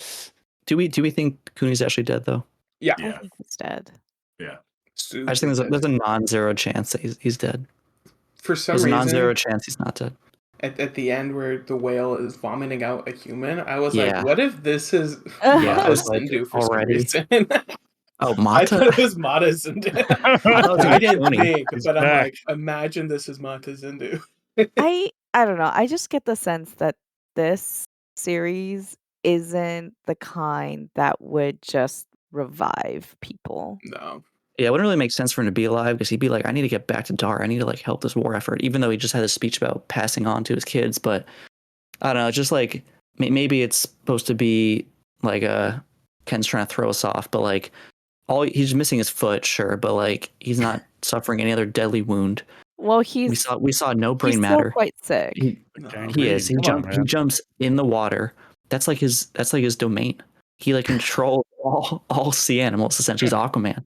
Do we think Cooney's actually dead though? Yeah. I think he's dead. Yeah. I just think there's a non-zero chance that he's dead. For some There's a non-zero reason, chance he's not dead. at the end where the whale is vomiting out a human, I was like, Yeah. what if this is Yeah, I Mata was like, Zindu for some already. reason? Oh, I Mata? thought it was Mata Zindu. I thought it was I didn't Tony. think, He's but I'm back. like, imagine this is Mata Zindu. I don't know. I just get the sense that this series isn't the kind that would just revive people. No. Yeah, it wouldn't really make sense for him to be alive because he'd be like, I need to get back to Dara. I need to like help this war effort, even though he just had a speech about passing on to his kids. But I don't know, just like maybe it's supposed to be like Ken's trying to throw us off, but like he's missing his foot, sure, but like he's not suffering any other deadly wound. Well, We saw no brain he's matter. still quite sick. He is. He Come on, man. jumps in the water. That's like his domain. He like controls all sea animals. Essentially, he's Aquaman.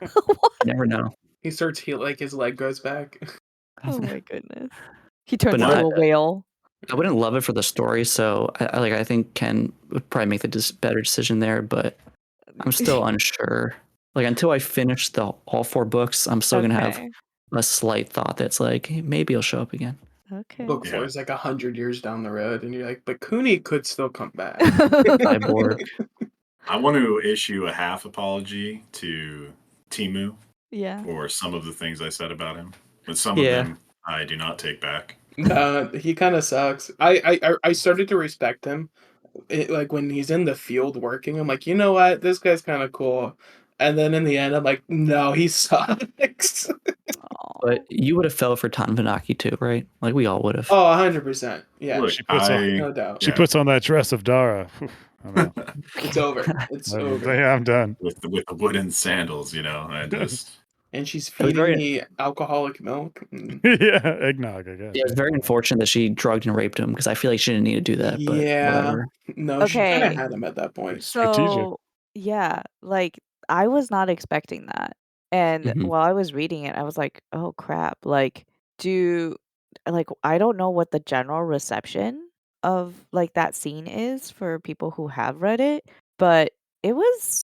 What? You never know. He starts healing, like his leg goes back. Oh my goodness. He turns no, into a whale. I wouldn't love it for the story, so I think Ken would probably make the better decision there, but I'm still unsure. Like until I finish all 4 books, I'm still gonna have Okay. a slight thought that's like hey, maybe he'll show up again. Okay. Book 4 is like 100 years down the road, and you're like, but Cooney could still come back. Cyborg. I want to issue a half apology to Timu Yeah. for some of the things I said about him, but some of Yeah. them I do not take back. He kind of sucks. I started to respect him. Like when he's in the field working, I'm like, you know what, this guy's kind of cool. And then in the end, I'm like, no, he sucks. But you would have fell for Tanvanaki too, right? Like we all would have. Oh, 100%. Yeah, Look, She puts on- no doubt. She puts on that dress of Dara. Whew, I know. It's over. It's over. Yeah, I'm done. with the wooden sandals, I just And she's It was feeding me alcoholic milk. Yeah, eggnog, I guess. Yeah, it's very unfortunate that she drugged and raped him because I feel like she didn't need to do that. But Yeah. whatever. No, she kind of Okay. had him at that point. Strategic. So, yeah, like I was not expecting that. And Mhm. while I was reading it, I was like, "Oh crap." Like I don't know what the general reception of like that scene is for people who have read it, but it was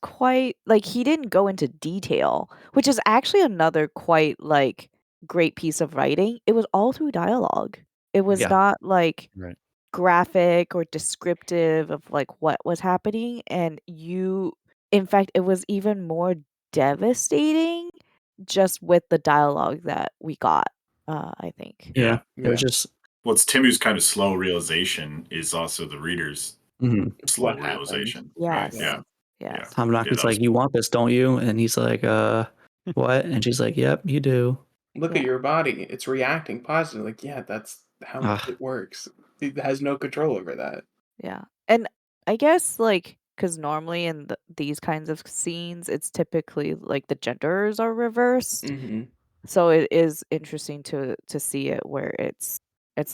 quite like he didn't go into detail, which is actually another quite like great piece of writing. It was all through dialogue. It was Yeah. not like Right. graphic or descriptive of like what was happening, and in fact it was even more devastating just with the dialogue that we got, I think. Yeah. It was Yeah. just it's Timu's kind of slow realization is also the reader's slow What happened. realization. Yes. Right? Yeah. Yes. Tamanaki's that like, was- you want this, don't you? And he's like, what? And she's like, yep, you do. Look Yeah. at your body. It's reacting positively. Like, yeah, that's how Ugh. it works. It has no control over that. Yeah. And I guess like because normally in these kinds of scenes it's typically like the genders are reversed, Hmm. so it is interesting to see it where it's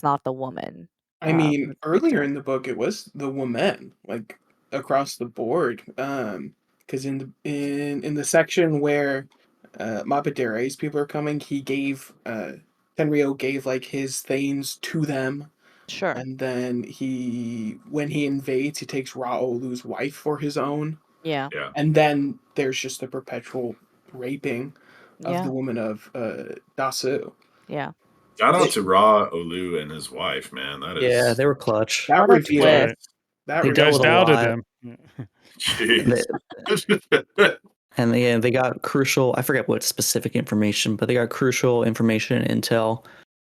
not the woman. I mean, who's earlier victim. in the book, it was the woman, like across the board. Because in the section where Mapadere's people are coming, he gave Tenryo gave like his thanes to them, Sure. and then when he invades, he takes Raolu's wife for his own, Yeah. Yeah. and then there's just the perpetual raping of Yeah. the woman of Dasu. Yeah. Shout out to Ra Olu and his wife, man. That is Yeah, they were clutch. That What a reveal. twist. That They You dealt guys with a doubted lot. them. jeez. And they got crucial, I forget what specific information, but they got crucial information intel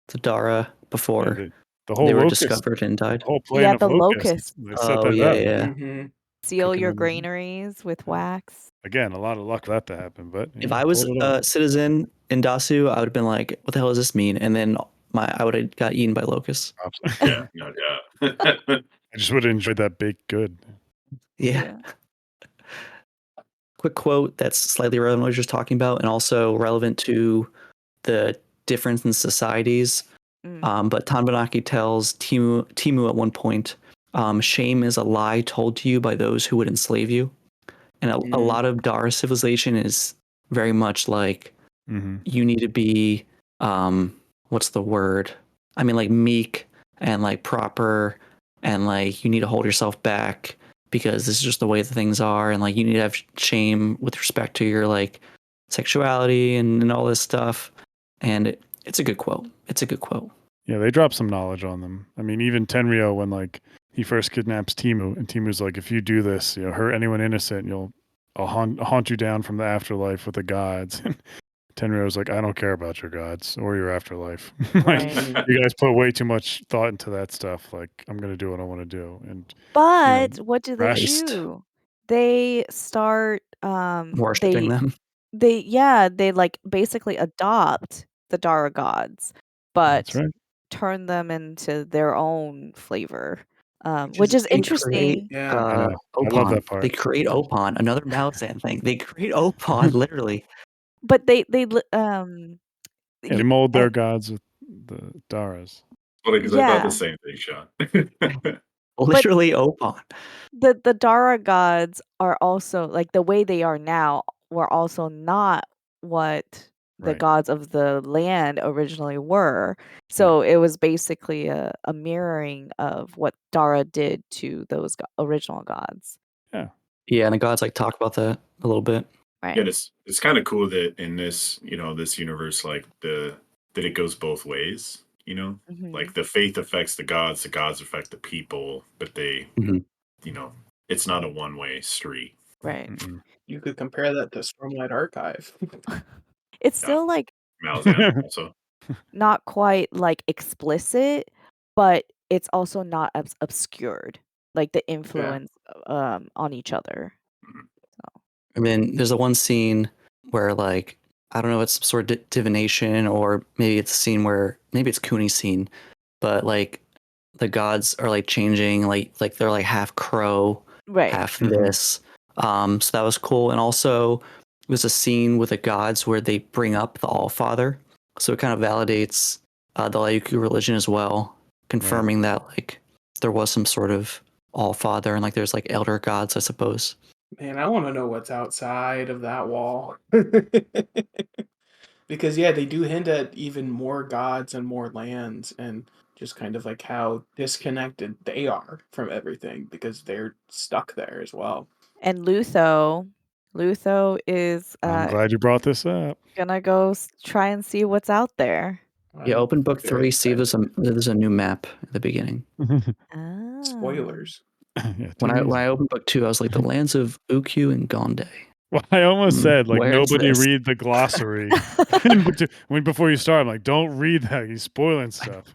to Dara before The whole they were locust, discovered and died. the whole plan Yeah, of the locusts. locust. They set Oh, that yeah, up. yeah. Mhm. Seal Cooking your them. granaries with wax. Again, a lot of luck for that to happen. But If I was pulled it off. a citizen in Dasu, I would have been like, what the hell does this mean? And then I would have got eaten by locusts. Yeah, no doubt. I just would have enjoyed that baked good. Yeah. Quick quote that's slightly relevant to what you're just talking about and also relevant to the difference in societies. But Tanbanaki tells Timu at one point, shame is a lie told to you by those who would enslave you. And a lot of Dara civilization is very much like you need to be, what's the word? I mean, like meek and like proper and like you need to hold yourself back because this is just the way that things are, and like you need to have shame with respect to your like sexuality and all this stuff. And it's a good quote. It's a good quote. Yeah, they drop some knowledge on them. I mean, even Tenryo, when like he first kidnaps Timu, and Timu's like, if you do this, hurt anyone innocent, I'll haunt you down from the afterlife with the gods. And Tenryo's like, I don't care about your gods or your afterlife. Like, Right. you guys put way too much thought into that stuff. Like, I'm gonna do what I want to do. And But what do they Christ. do? They start Worshipping them. they like basically adopt the Dara gods, That's but right. turn them into their own flavor. Which is They create interesting. Yeah. I know. I love Opon. that part. They create Opon, another Malzahn thing. They create Opon, literally. But they Yeah, they mold their and gods with the Daras. Funny because I thought the yeah, same thing, Sean. Literally Opon. the Dara gods are also like the way they are now were also not what the Right. gods of the land originally were. So it was basically a mirroring of what Dara did to those original gods. Yeah. Yeah, and the gods like talk about that a little bit. Right. Yeah, it's kind of cool that in this, this universe, like that it goes both ways. Mhm. Like the faith affects the gods affect the people, but they, Mhm. it's not a one-way street. Right. Mm-mm. You could compare that to Stormlight Archive. It's Yeah. still like Malzahn also. not quite like explicit, but it's also not as obscured, like the influence on each other. Mhm. And then there's a one scene where like I don't know, it's some sort of divination, or maybe it's a scene where maybe it's Cooney's scene, but like the gods are like changing, like they're like half crow, Right. half Mhm. this. So that was cool. And also there's a scene with the gods where they bring up the All Father, so it kind of validates the Lyuku religion as well, confirming that like there was some sort of All Father, and like there's like elder gods, I suppose. Man, I want to know what's outside of that wall. Because yeah, they do hint at even more gods and more lands, and just kind of like how disconnected they are from everything because they're stuck there as well. And Lutho is I'm glad you brought this up. gonna go try and see what's out there. Yeah, I'm open book very 3. See if there's a new map at the beginning. Oh. Spoilers. Yeah, When too easy. I opened book 2, I was like, the lands of Ukyu and Gonde. Well, I almost said like Where is nobody this? read the glossary before you start. I'm like, don't read that. He's spoiling stuff.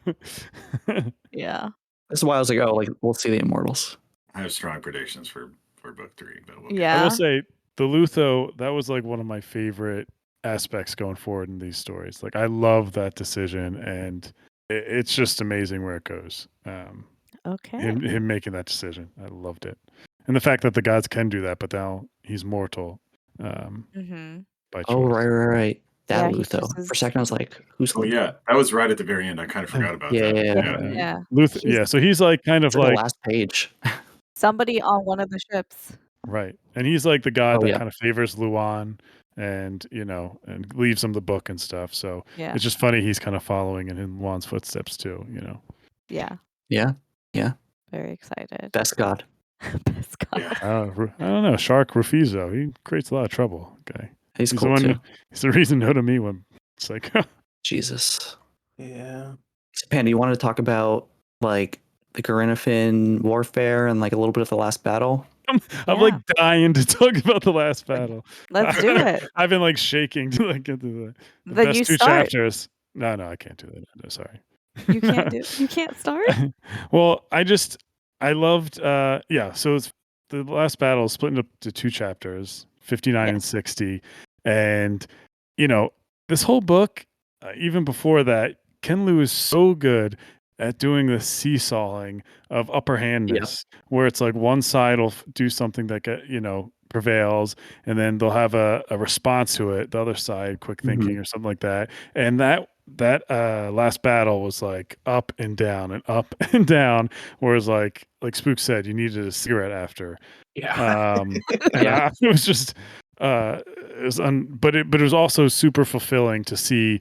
Yeah. This is why I was like, oh, like we'll see the Immortals. I have strong predictions for book 3, but we'll I Yeah. will say the Lutho, that was like one of my favorite aspects going forward in these stories. Like I love that decision, and it's just amazing where it goes. Okay. Him making that decision, I loved it, and the fact that the gods can do that, but now he's mortal Mm-hmm. by choice. Oh, right. That Yeah, he Lutho. just For a second, I was like, who's Oh Lutho? yeah, that was right at the very end. I kind of forgot about Yeah, that. yeah. Yeah. Luther, He's- yeah. So he's like kind It's of like the like last page. Somebody on one of the ships. right, and he's like the god Oh, that yeah. kind of favors Luan, and and leaves him the book and stuff. So Yeah. it's just funny he's kind of following in Luan's footsteps too. Yeah. Yeah. Very excited. Best god. Best god. Yeah. I don't know. Shark Rufizo, he creates a lot of trouble. Okay, He's the cool one. too. He's the reason no to me when it's like Jesus. Yeah. So, Panda, you wanted to talk about like the Garinafin warfare and like a little bit of the last battle? I'm like dying to talk about the last battle. Let's do it. I've been like shaking to like get to the Then best you two start. chapters. No, I can't do that. No, sorry. You can't start? Well, I loved so it's the last battle is split into 2 chapters, 59 and 60. And this whole book, even before that, Ken Liu is so good at doing the seesawing of upper handness, where it's like one side will do something that prevails, and then they'll have a response to it, the other side quick thinking or something like that. And that last battle was like up and down and up and down, whereas like Spook said, you needed a cigarette after. Yeah. And it was just it was but it was also super fulfilling to see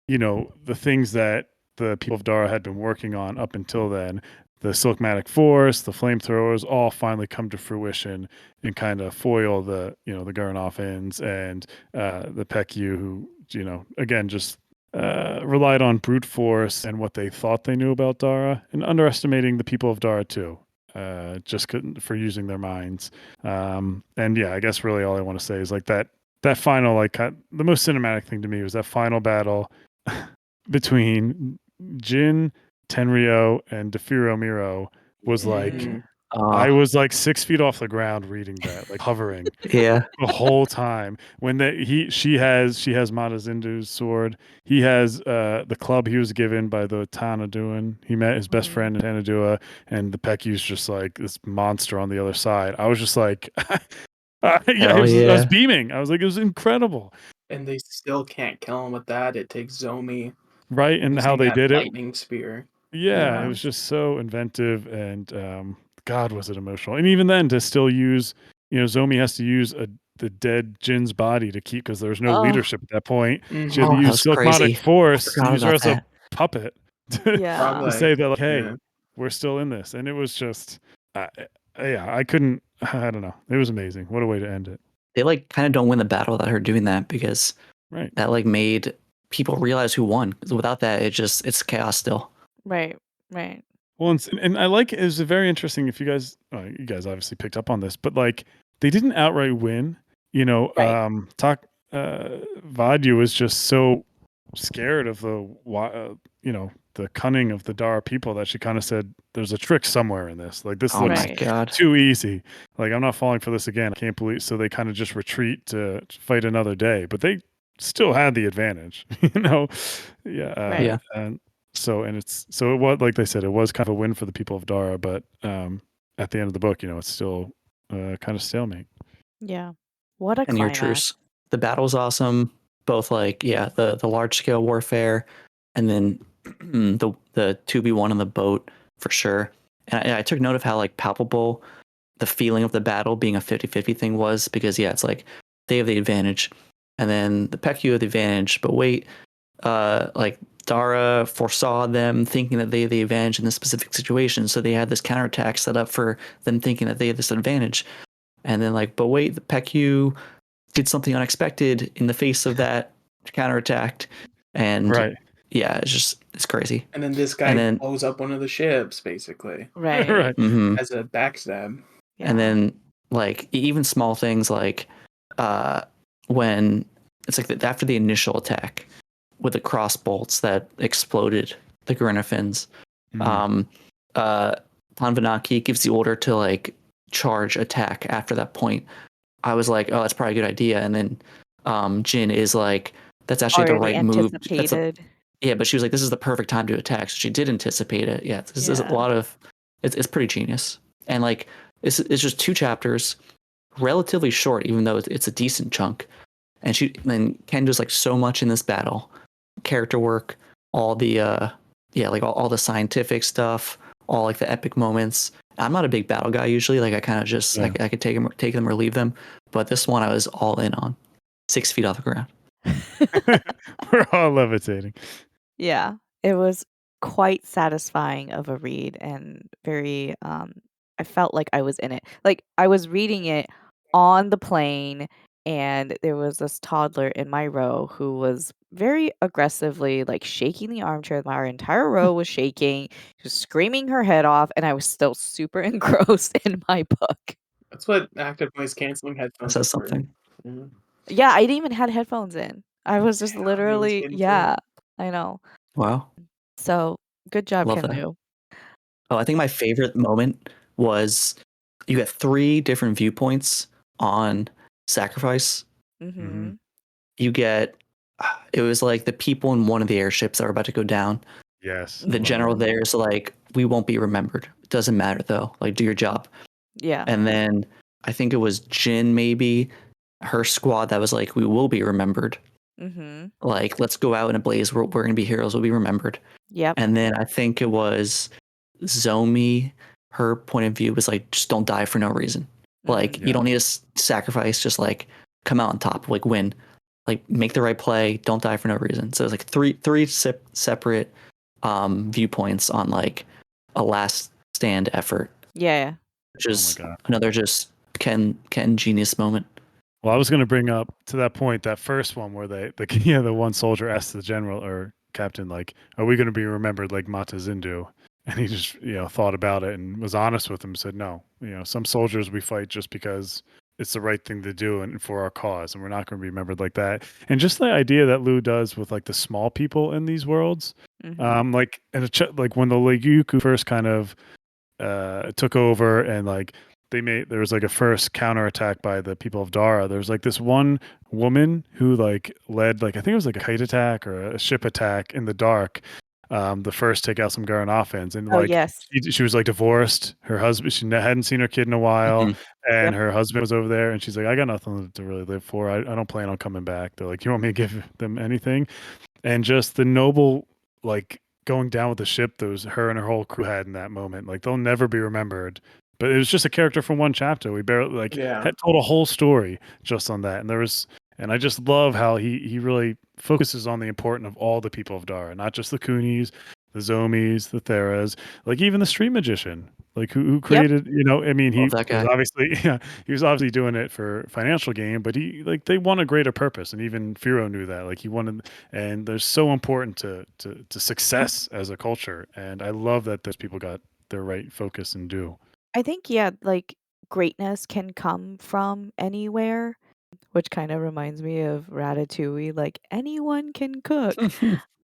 the things that the people of Dara had been working on up until then, the Silkmatic Force, the flamethrowers, all finally come to fruition and kind of foil the the Gurnoffins and the Peku, who again just relied on brute force and what they thought they knew about Dara, and underestimating the people of Dara too. Just for using their minds. And yeah, I guess really all I want to say is like that final, like the most cinematic thing to me was that final battle between Jin, Tenryo, and Defiro Miro was like, I was like 6 feet off the ground reading that, like hovering Yeah. the whole time. When she has Matazindu's sword. He has the club he was given by the Tanaduan. He met his best friend in Tanadua, and the Peku's just like this monster on the other side. I was just like, I was beaming. I was like, it was incredible. And they still can't kill him with that. It takes Zomi. Right, and how they did it. Lightning spear. Yeah, it was just so inventive, and God, was it emotional. And even then, to still use, Zomi has to use the dead Jin's body to keep, because there's no leadership at that point. She had to use Silkmatic Force to use her as a puppet to say that, like, hey, we're still in this. And it was just, I couldn't, I don't know. It was amazing. What a way to end it. They like kind of don't win the battle without her doing that, because that like made people realize who won. Without that, it's chaos still. Right. Well, and I like, it was very interesting. If you guys obviously picked up on this, but like they didn't outright win. Vadyu was just so scared of the cunning of the Dara people that she kind of said, "There's a trick somewhere in this. Like this looks too easy. Like I'm not falling for this again. I can't believe." So they kind of just retreat to fight another day, but they still had the advantage. And so it was, like they said, it was kind of a win for the people of Dara, but at the end of the book, it's still kind of stalemate. Yeah. What a and your truce. The battle was awesome. Both the large scale warfare, and then the 2v1 on the boat for sure. And I took note of how like palpable the feeling of the battle being a 50-50 thing was, because it's like they have the advantage, and then the Peku have the advantage. But wait, like Dara foresaw them thinking that they had the advantage in this specific situation, so they had this counterattack set up for them thinking that they had this advantage. And then but wait, the Peku did something unexpected in the face of that counterattack, and it's crazy. And then this guy blows up one of the ships, basically, right. As a backstab. And then even small things like when it's like after the initial attack with the cross bolts that exploded the Grenifins, Panvanaki gives the order to charge attack after that point. I was like, oh, that's probably a good idea. And then Jin is like, that's actually the right move. But she was like, this is the perfect time to attack. So she did anticipate it. Yeah, this is a lot of, it's pretty genius. And it's just 2 chapters, relatively short, even though it's a decent chunk. And Ken does so much in this battle, character work, all the all the scientific stuff, all the epic moments. I'm not a big battle guy usually. I kind of just I could take them or leave them. But this one I was all in on. 6 feet off the ground. We're all levitating. Yeah, it was quite satisfying of a read, and very I felt like I was in it. Like I was reading it on the plane, and there was this toddler in my row who was very aggressively shaking the armchair. My entire row was shaking. She was screaming her head off, and I was still super engrossed in my book. That's what active noise canceling headphones says something. Yeah, I didn't even had headphones in. I was just literally I know. Wow. So good job, Ken Liu. Oh, I think my favorite moment was you get 3 different viewpoints on sacrifice. You get, it was the people in one of the airships that were about to go down. Yes. The general there's we won't be remembered. It doesn't matter though. Do your job. Yeah. And then I think it was Jin, maybe her squad, that was we will be remembered. Let's go out in a blaze. We're going to be heroes. We'll be remembered. Yep. And then I think it was Zomi. Her point of view was just don't die for no reason. You don't need to sacrifice. Just come out on top. Win. Make the right play. Don't die for no reason. So it's three separate viewpoints on a last stand effort, Yeah. which Oh my is God. another just Ken genius moment. Well, I was going to bring up to that point that first one where the one soldier asked the general or captain, like, "Are we going to be remembered like Mata Zindu?" And he just thought about it and was honest with him. Said, "No, some soldiers we fight just because it's the right thing to do and for our cause, and we're not going to be remembered like that." And just the idea that Liu does with like the small people in these worlds, like like when the Leguku first kind of took over and like there was like a first counterattack by the people of Dara. There was like this one woman who like led like I think it was like a kite attack or a ship attack in the dark. The first take out some Garanoffins and Oh, like yes. she was like divorced. Her husband hadn't seen her kid in a while, and Yep. her husband was over there, and she's like, I got nothing to really live for. I don't plan on coming back. They're like, you want me to give them anything? And just the noble like going down with the ship those her and her whole crew had in that moment, like they'll never be remembered. But it was just a character from one chapter. We barely like Yeah. had told a whole story just on that. And I just love how he really focuses on the importance of all the people of Dara, not just the Kunis, the Zomis, the Theras, like even the street magician, like who Yep. created, I mean, he Love that was guy. obviously, he was obviously doing it for financial gain, but they want a greater purpose. And even Firo knew that, like he wanted, and they're so important to success as a culture. And I love that those people got their right focus and due. I think, yeah, like greatness can come from anywhere, which kind of reminds me of Ratatouille, like anyone can cook.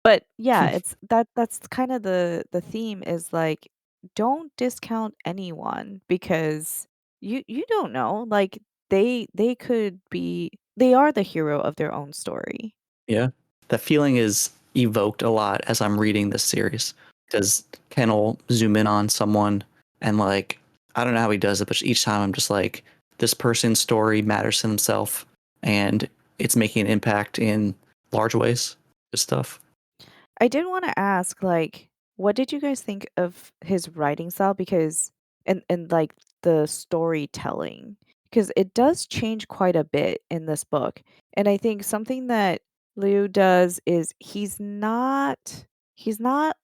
But yeah, that's kind of the theme is like don't discount anyone because you don't know. Like they are the hero of their own story. Yeah. That feeling is evoked a lot as I'm reading this series because Ken will zoom in on someone and like, I don't know how he does it, but each time I'm just like, this person's story matters to himself and it's making an impact in large ways. This stuff. I did want to ask, like, what did you guys think of his writing style? Because and like the storytelling, because it does change quite a bit in this book. And I think something that Liu does is he's not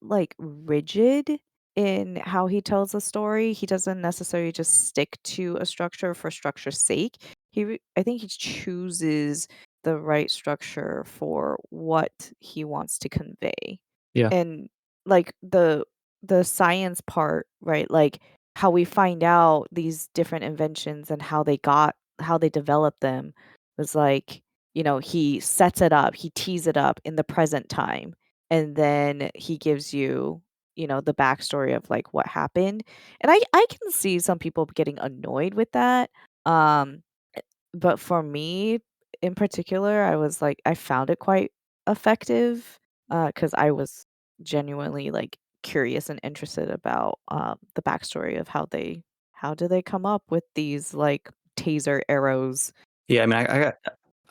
like rigid in how he tells a story. He doesn't necessarily just stick to a structure for structure's sake. I think he chooses the right structure for what he wants to convey. Yeah. And like the science part, right? Like how we find out these different inventions and how they developed them was like, he sets it up, he tees it up in the present time, and then he gives you, the backstory of like what happened. And I can see some people getting annoyed with that. Um but for me in particular, I was like I found it quite effective, because I was genuinely, like, curious and interested about, the backstory of how do they come up with these, like, taser arrows. Yeah. I mean,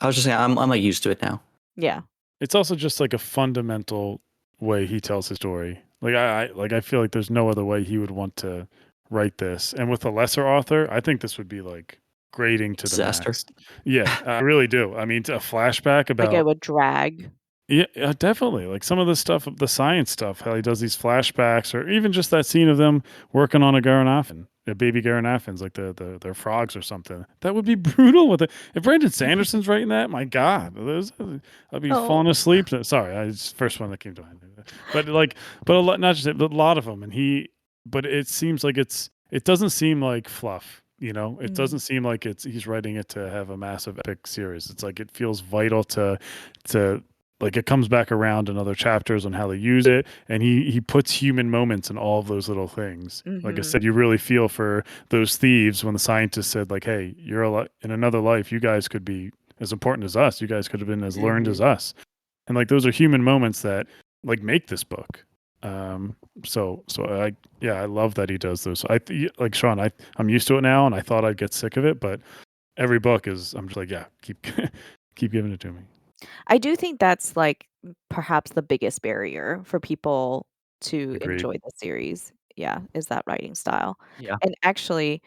I was just saying, I'm like used to it now. Yeah. It's also just like a fundamental way he tells his story. Like I feel like there's no other way he would want to write this. And with a lesser author, I think this would be like grading to the Disaster. max. Yeah, I really do. I mean, a flashback Like, it about would drag. yeah, definitely. Like some of the stuff, the science stuff, how he does these flashbacks, or even just that scene of them working on a Garanoffin, a baby Garanoffins, like their frogs or something. That would be brutal. With it, if Brandon Sanderson's writing that, my God, I'd be Oh. falling asleep. Sorry, it's the first one that came to mind. But like, but a lot, not just it, but a lot of them, and but it seems like it doesn't seem like fluff. It doesn't Mm. seem like he's writing it to have a massive epic series. It's like it feels vital to like it comes back around in other chapters on how they use it, and he puts human moments in all of those little things. Like I Mhm. said, you really feel for those thieves when the scientist said like, hey, in another life you guys could be as important as us, you guys could have been as learned as us. And like those are human moments that like make this book. I love that he does those. Like Sean, I'm used to it now, and I thought I'd get sick of it, but every book I'm just like, yeah, keep keep giving it to me. I do think that's, like, perhaps the biggest barrier for people to Agreed. enjoy the series, yeah, is that writing style. Yeah. And actually,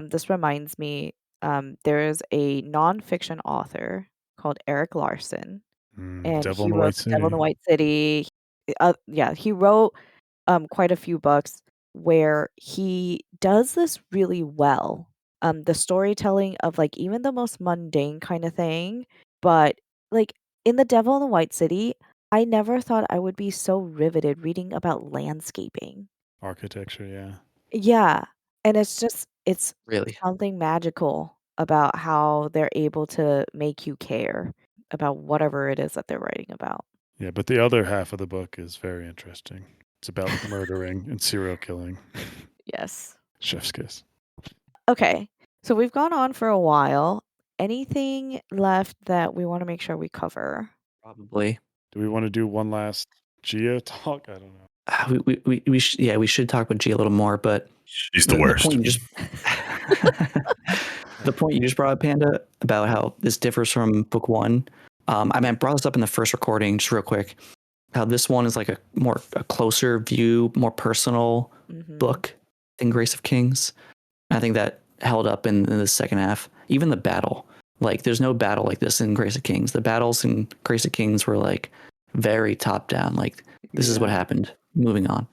this reminds me, there is a nonfiction author called Eric Larson, and Devil he in the wrote White The Devil in City. the White City. Yeah, he wrote, quite a few books. where he does this really well. The storytelling of like even the most mundane kind of thing, but like in The Devil in the White City, I never thought I would be so riveted reading about landscaping. Architecture, yeah. Yeah, and it's Really. something magical about how they're able to make you care about whatever it is that they're writing about. Yeah, but the other half of the book is very interesting. It's about murdering and serial killing. Yes. Chef's kiss. Okay, so we've gone on for a while. Anything left that we want to make sure we cover? Probably. Do we want to do one last Gia talk? I don't know. We should talk about G a little more, but She's the worst. point you just the point you just brought up, Panda, about how this differs from book one. I brought this up in the first recording, just real quick. How this one is like a closer view, more personal book than Grace of Kings. I think that held up in the second half. Even the battle, like there's no battle like this in Grace of Kings. The battles in Grace of Kings were like very top down. Like this is what happened. Moving on,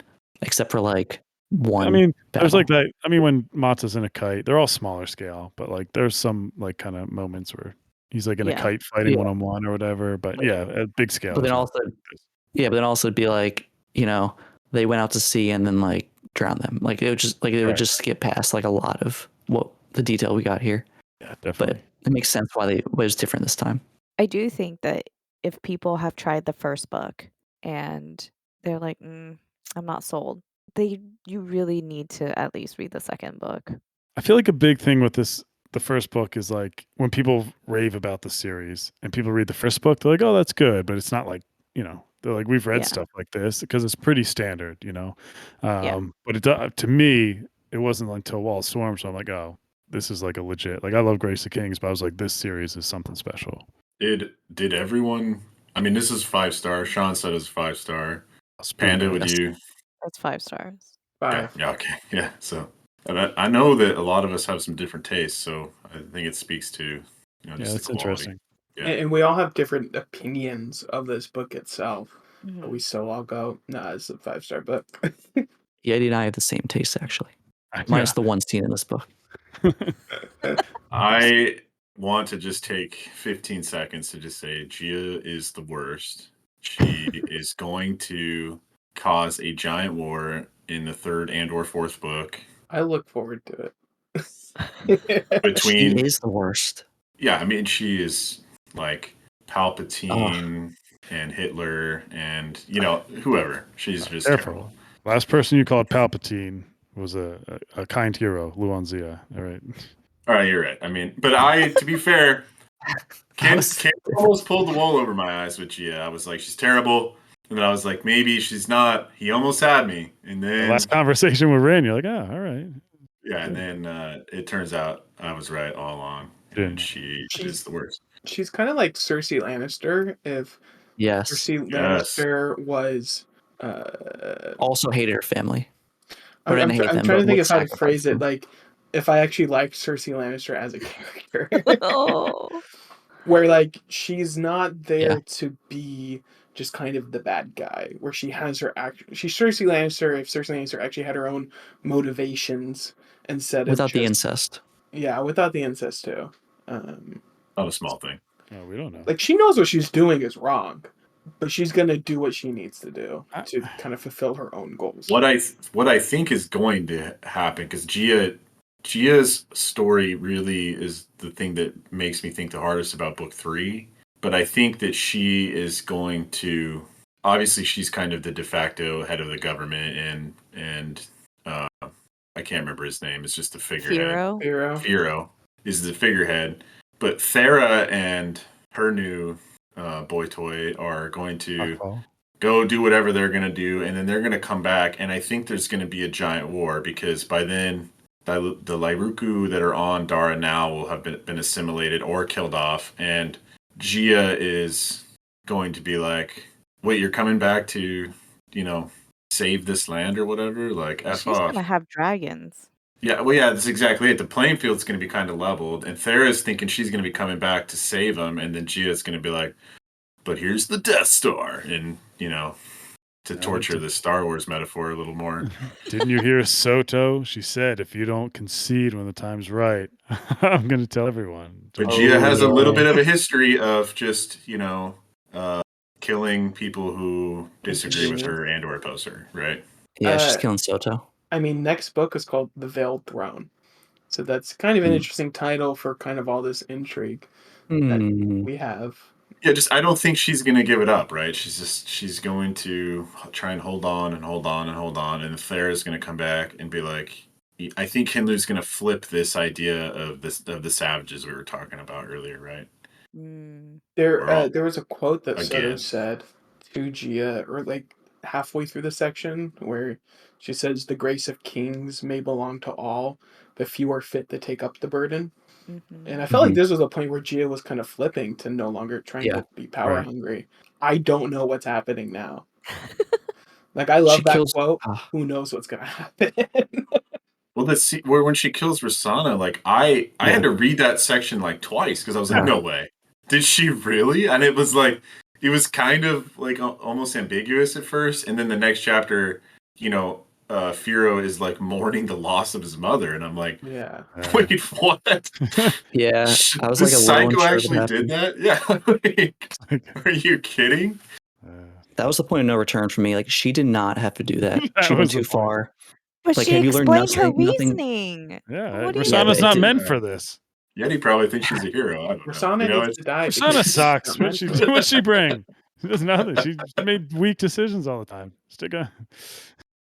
except for like one. I mean, battle. there's like that. I mean, when Mata's in a kite, they're all smaller scale, but like there's some like kind of moments where he's like in a kite fighting one-on-one or whatever. But yeah, at big scale. But then also, it'd be like, you know, they went out to sea and then like drowned them. Like it would just would just skip past like a lot of what the detail we got here. Yeah, definitely. But it makes sense why it was different this time. I do think that if people have tried the first book and they're like, I'm not sold, you really need to at least read the second book. I feel like a big thing with the first book is like when people rave about the series and people read the first book, they're like, oh, that's good. But it's not like, you know, they're like, we've read stuff like this because it's pretty standard, you know? But to me, it wasn't until Wall of Storm. So I'm like, oh, this is like a legit, like I love Grace of Kings, but I was like, this series is something special. Did everyone, I mean, this is 5-star. Sean said it's 5-star. Panda, would you? That's 5 stars. 5. Yeah, okay. Yeah. So I know that a lot of us have some different tastes, so I think it speaks to, just that's the quality. interesting. Yeah. And we all have different opinions of this book itself. But we still all go, nah, it's a 5-star book. Yetti and I have the same taste, actually. Minus the one scene in this book. I want to just take 15 seconds to just say Gia is the worst. She is going to cause a giant war in the third and or fourth book. I look forward to it. She is the worst. Yeah, I mean, she is like Palpatine and Hitler and, whoever. She's just terrible. Last person you called Palpatine was a kind hero, Luan Zia. All right. All right, you're right. I mean, but to be fair, Ken almost pulled the wool over my eyes with Gia. I was like, she's terrible. And then I was like, maybe she's not. He almost had me. And then the last conversation with Rin, you're like, all right. Yeah, and then it turns out I was right all along. And she's the worst. She's kind of like Cersei Lannister. If Cersei Lannister was also hated her family. I'm trying to think of how to phrase it. Like, if I actually liked Cersei Lannister as a character, where like she's not there to be just kind of the bad guy, where she has her she's Cersei Lannister. If Cersei Lannister actually had her own motivations instead of the incest. Yeah, without the incest too. Not a small thing. No, we don't know. Like she knows what she's doing is wrong, but she's gonna do what she needs to do to kind of fulfill her own goals. What I think is going to happen, because Gia's story really is the thing that makes me think the hardest about book 3. But I think that she is going to, obviously she's kind of the de facto head of the government, and I can't remember his name. It's just the figurehead. Firo is the figurehead. But Thera and her new boy toy are going to go do whatever they're going to do, and then they're going to come back, and I think there's going to be a giant war, because by then the Lyruku that are on Dara now will have been assimilated or killed off, and Gia is going to be like, wait, you're coming back to, save this land or whatever? Like, F off. She's going to have dragons. Yeah, well, yeah, that's exactly it. The playing field's going to be kind of leveled, and Thera's thinking she's going to be coming back to save them, and then Gia's going to be like, but here's the Death Star, and, to torture the Star Wars metaphor a little more. Didn't you hear Soto? She said, if you don't concede when the time's right, I'm going to tell everyone. But Gia has a little yeah. bit of a history of just, killing people who disagree with her and or oppose her, right? Yeah, she's killing Soto. I mean, next book is called The Veiled Throne. So that's kind of an Hmm. interesting title for kind of all this intrigue that Hmm. we have. Yeah, I don't think she's gonna give it up, right? She's going to try and hold on and hold on and hold on, and Thera's gonna come back and be like, I think Ken Liu's gonna flip this idea of the savages we were talking about earlier, right? There was a quote that Soto Again. said to Gia, or like halfway through the section, where she says, "The grace of kings may belong to all, but few are fit to take up the burden." And I felt like this was a point where Gia was kind of flipping to no longer trying Yeah, to be power right. hungry. I don't know what's happening now. Like, I love She that kills. quote. Who knows what's gonna happen? Well, where when she kills Rosanna, like I Yeah. had to read that section like twice because I was like, Yeah. no way, did she really? And it was like it was kind of like almost ambiguous at first, and then the next chapter, Firo is like mourning the loss of his mother, and I'm like, Yeah. wait, what? Yeah, I was The like a little psycho unsure actually that did happened. that? Yeah. Like, are you kidding? That was the point of no return for me. Like, she did not have to do that. That She went was the too point. far. But Like, she have you learned explained her nothing? reasoning. Yeah, What do you Rosanna's it not did- meant for this. Yeti probably thinks she's a hero. I don't know. Rosanna needs to die. Rosanna because she's sucks. not meant What'd to. she bring? She does nothing. She made weak decisions all the time. Stick on.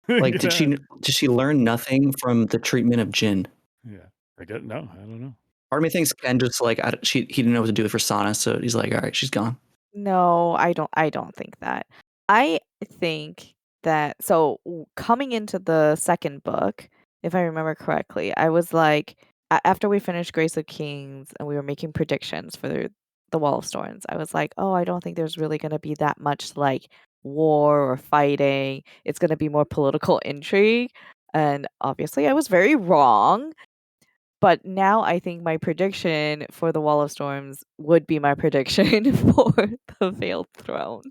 Like, did she learn nothing from the treatment of Jin? Yeah, I don't know. Part of me thinks Ken just like he didn't know what to do with Rosanna, so he's like, all right, she's gone. No, I don't think that. I think that coming into the second book, if I remember correctly, I was like after we finished Grace of Kings and we were making predictions for the Wall of Storms, I was like, "Oh, I don't think there's really going to be that much like war or fighting. It's going to be more political intrigue." And obviously, I was very wrong. But now I think my prediction for the Wall of Storms would be my prediction for the Veiled Throne.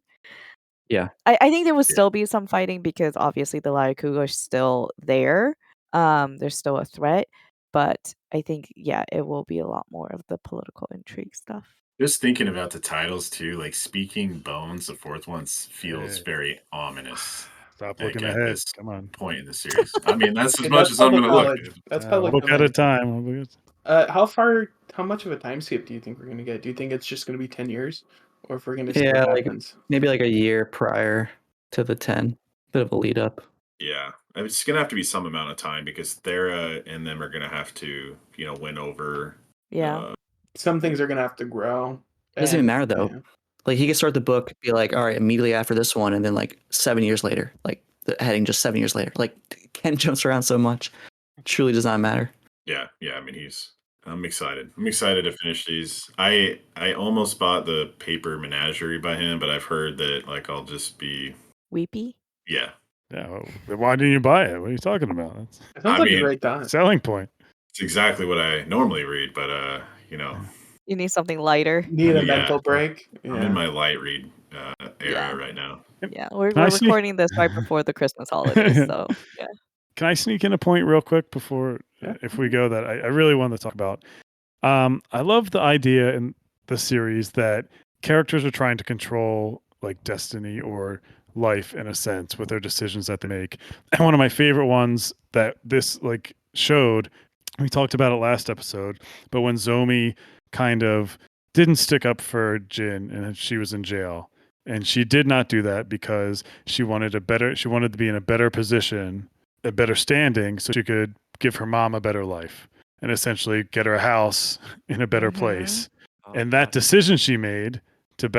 Yeah. I think there will still be some fighting because obviously the Lyakuga are still there. There's still a threat, but I think it will be a lot more of the political intrigue stuff. Just thinking about the titles too, like Speaking Bones, the fourth one feels very ominous. Stop Like looking at ahead. this Come on. point in the series. I mean, that's as Okay, much that's as I'm public going to look. knowledge. That's public Book at a knowledge. time. How much of a time skip do you think we're gonna get? Do you think it's just gonna be 10 years, or if we're gonna see what happens? Maybe like a year prior to the 10. Bit of a lead up. Yeah, it's going to have to be some amount of time because Thera and them are going to have to, win over. Yeah. Some things are gonna have to grow. It doesn't even matter though. Yeah. Like he could start the book, be like, all right, immediately after this one, and then like 7 years later, like heading just 7 years later. Like Ken jumps around so much. It truly does not matter. Yeah. I mean, I'm excited. I'm excited to finish these. I almost bought the paper menagerie by him, but I've heard that like I'll just be weepy. Yeah. Yeah. Well, then why didn't you buy it? What are you talking about? It sounds like a great time. Selling point. It's exactly what I normally read, but You need something lighter. Need a mental break. I'm in my light read era right now. Yeah, we're recording this right before the Christmas holidays, so yeah. Can I sneak in a point real quick before if we go that I really wanted to talk about? I love the idea in the series that characters are trying to control like destiny or life in a sense with their decisions that they make. And one of my favorite ones that this like showed, we talked about it last episode, but when Zomi kind of didn't stick up for Jin and she was in jail. And she did not do that because she wanted to be in a better position, a better standing, so she could give her mom a better life and essentially get her a house in a better place. And that decision she made to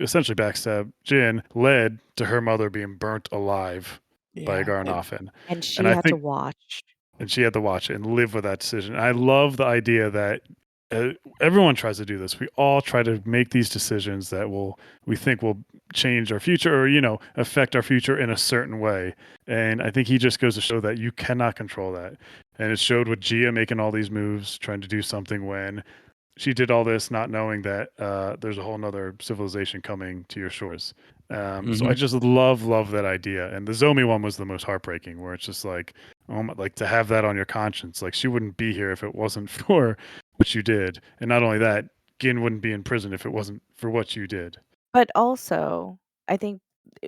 essentially backstab Jin led to her mother being burnt alive by Garnoffen. And she had to watch. And she had to watch it and live with that decision. I love the idea that everyone tries to do this. We all try to make these decisions that we think will change our future or, affect our future in a certain way. And I think he just goes to show that you cannot control that. And it showed with Gia making all these moves, trying to do something when she did all this, not knowing that there's a whole nother civilization coming to your shores. So I just love that idea. And the Zomi one was the most heartbreaking, where it's just like, oh my, like to have that on your conscience. Like she wouldn't be here if it wasn't for what you did. And not only that, Gin wouldn't be in prison if it wasn't for what you did. But also, I think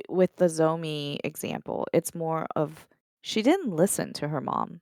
with the Zomi example, it's more of she didn't listen to her mom.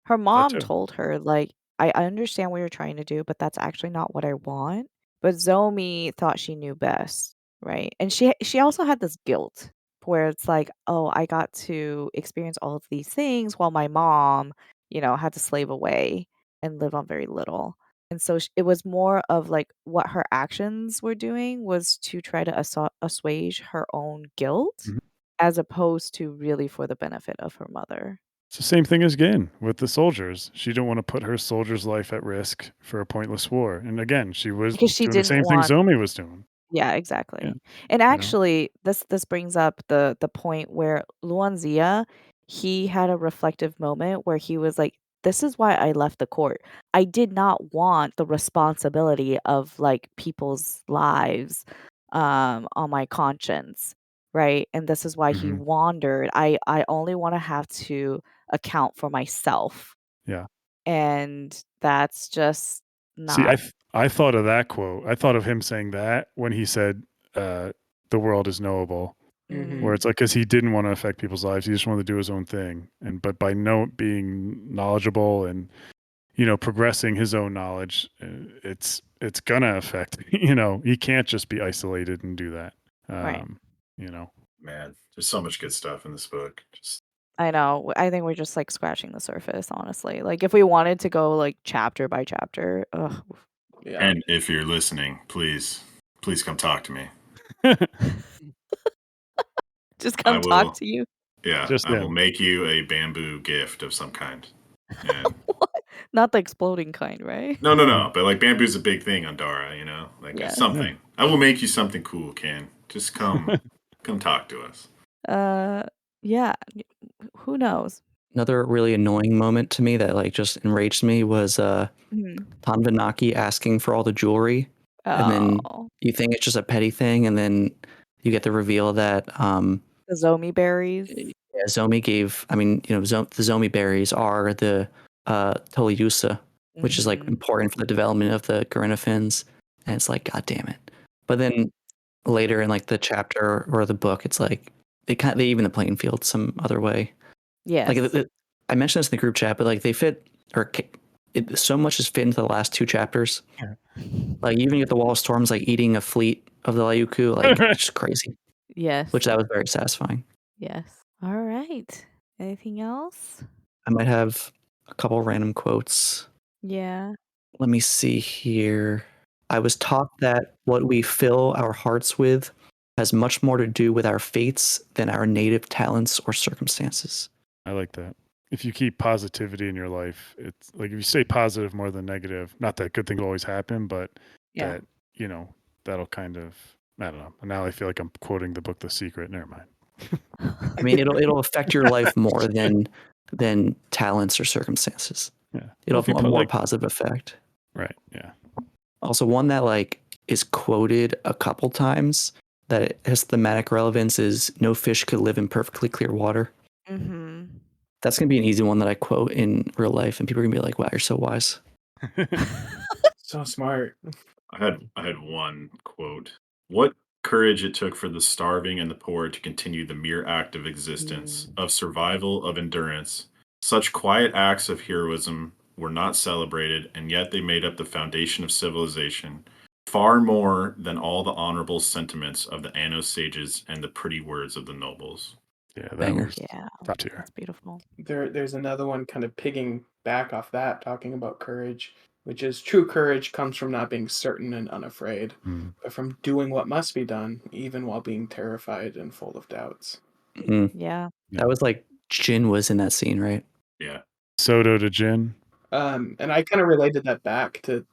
Her That mom too. told her, like, I understand what you're trying to do, but that's actually not what I want. But Zomi thought she knew best, right? And she also had this guilt where it's like, oh, I got to experience all of these things while my mom, had to slave away and live on very little. And so it was more of like what her actions were doing was to try to assuage her own guilt Mhm. as opposed to really for the benefit of her mother. It's the same thing as Gin with the soldiers. She didn't want to put her soldier's life at risk for a pointless war. And again, she was Because she doing the didn't same thing want. Zomi was doing. Yeah, Yeah. exactly. And You know? actually, this brings up the point where Luanzia, he had a reflective moment where he was like, "This is why I left the court. I did not want the responsibility of like people's lives on my conscience, right? And this is why he Mhm. wandered. I only want to have to account for myself, Yeah. and that's just See, not." I thought of that quote. I thought of him saying that when he said, "The world is knowable," where Mhm. it's like because he didn't want to affect people's lives, he just wanted to do his own thing. And but by being knowledgeable and progressing his own knowledge, it's gonna affect. He can't just be isolated and do that. Right. You know, Man, there's so much good stuff in this book. Just I know. I think we're just like scratching the surface, honestly. Like if we wanted to go like chapter by chapter, ugh. Yeah. and if you're listening, please come talk to me. Just I come talk will. to you. Yeah, just I will him. make you a bamboo gift of some kind. And What? Not the exploding kind, right? no, but like bamboo's a big thing on Dara, like Yes. Yeah. something. I will make you something cool, Ken. Just come talk to us. Uh, yeah. Who knows? Another really annoying moment to me that like just enraged me was Mhm. Tanvanaki asking for all the jewelry, and then Oh, you think it's just a petty thing, and then you get the reveal that the Zomi berries. yeah, Zomi gave. I mean, the Zomi berries are the Toliusa, which is like Mhm. important for the development of the Garena fins, and it's like, God damn it! But then later in like the chapter or the book, it's like they even the playing field some other way. Like Yes. I mentioned this in the group chat, but like they fit so much is fit into the last two chapters. Like even get the Wall of Storms like eating a fleet of the Lyuku, like it's just crazy. Yes. Which that was very satisfying. Yes. All right. Anything else? I might have a couple random quotes. Yeah. Let me see here. I was taught that what we fill our hearts with has much more to do with our fates than our native talents or circumstances. I like that. If you keep positivity in your life, it's like if you stay positive more than negative, not that good things always happen, but Yeah. that, that'll kind of, I don't know. Now I feel like I'm quoting the book The Secret. Never mind. I mean, it'll affect your life more than talents or circumstances. Yeah. It'll Well, if you have a put more like, positive effect. right. Yeah. Also, one that like is quoted a couple times that it has thematic relevance is "No fish could live in perfectly clear water." Mhm. That's gonna be an easy one that I quote in real life, and people are gonna be like, "Wow, you're so wise." So smart. I had one quote. What courage it took for the starving and the poor to continue the mere act of existence, Mm. of survival, of endurance. Such quiet acts of heroism were not celebrated, and yet they made up the foundation of civilization, far more than all the honorable sentiments of the Anno sages and the pretty words of the nobles. Yeah. That Banger. was Yeah. top tier. That's beautiful. There's another one kind of pigging back off that, talking about courage, which is true courage comes from not being certain and unafraid, Mm. but from doing what must be done, even while being terrified and full of doubts. Mm. Yeah. That was like Jin was in that scene, right? Yeah. Soto to Jin. And I kind of related that back to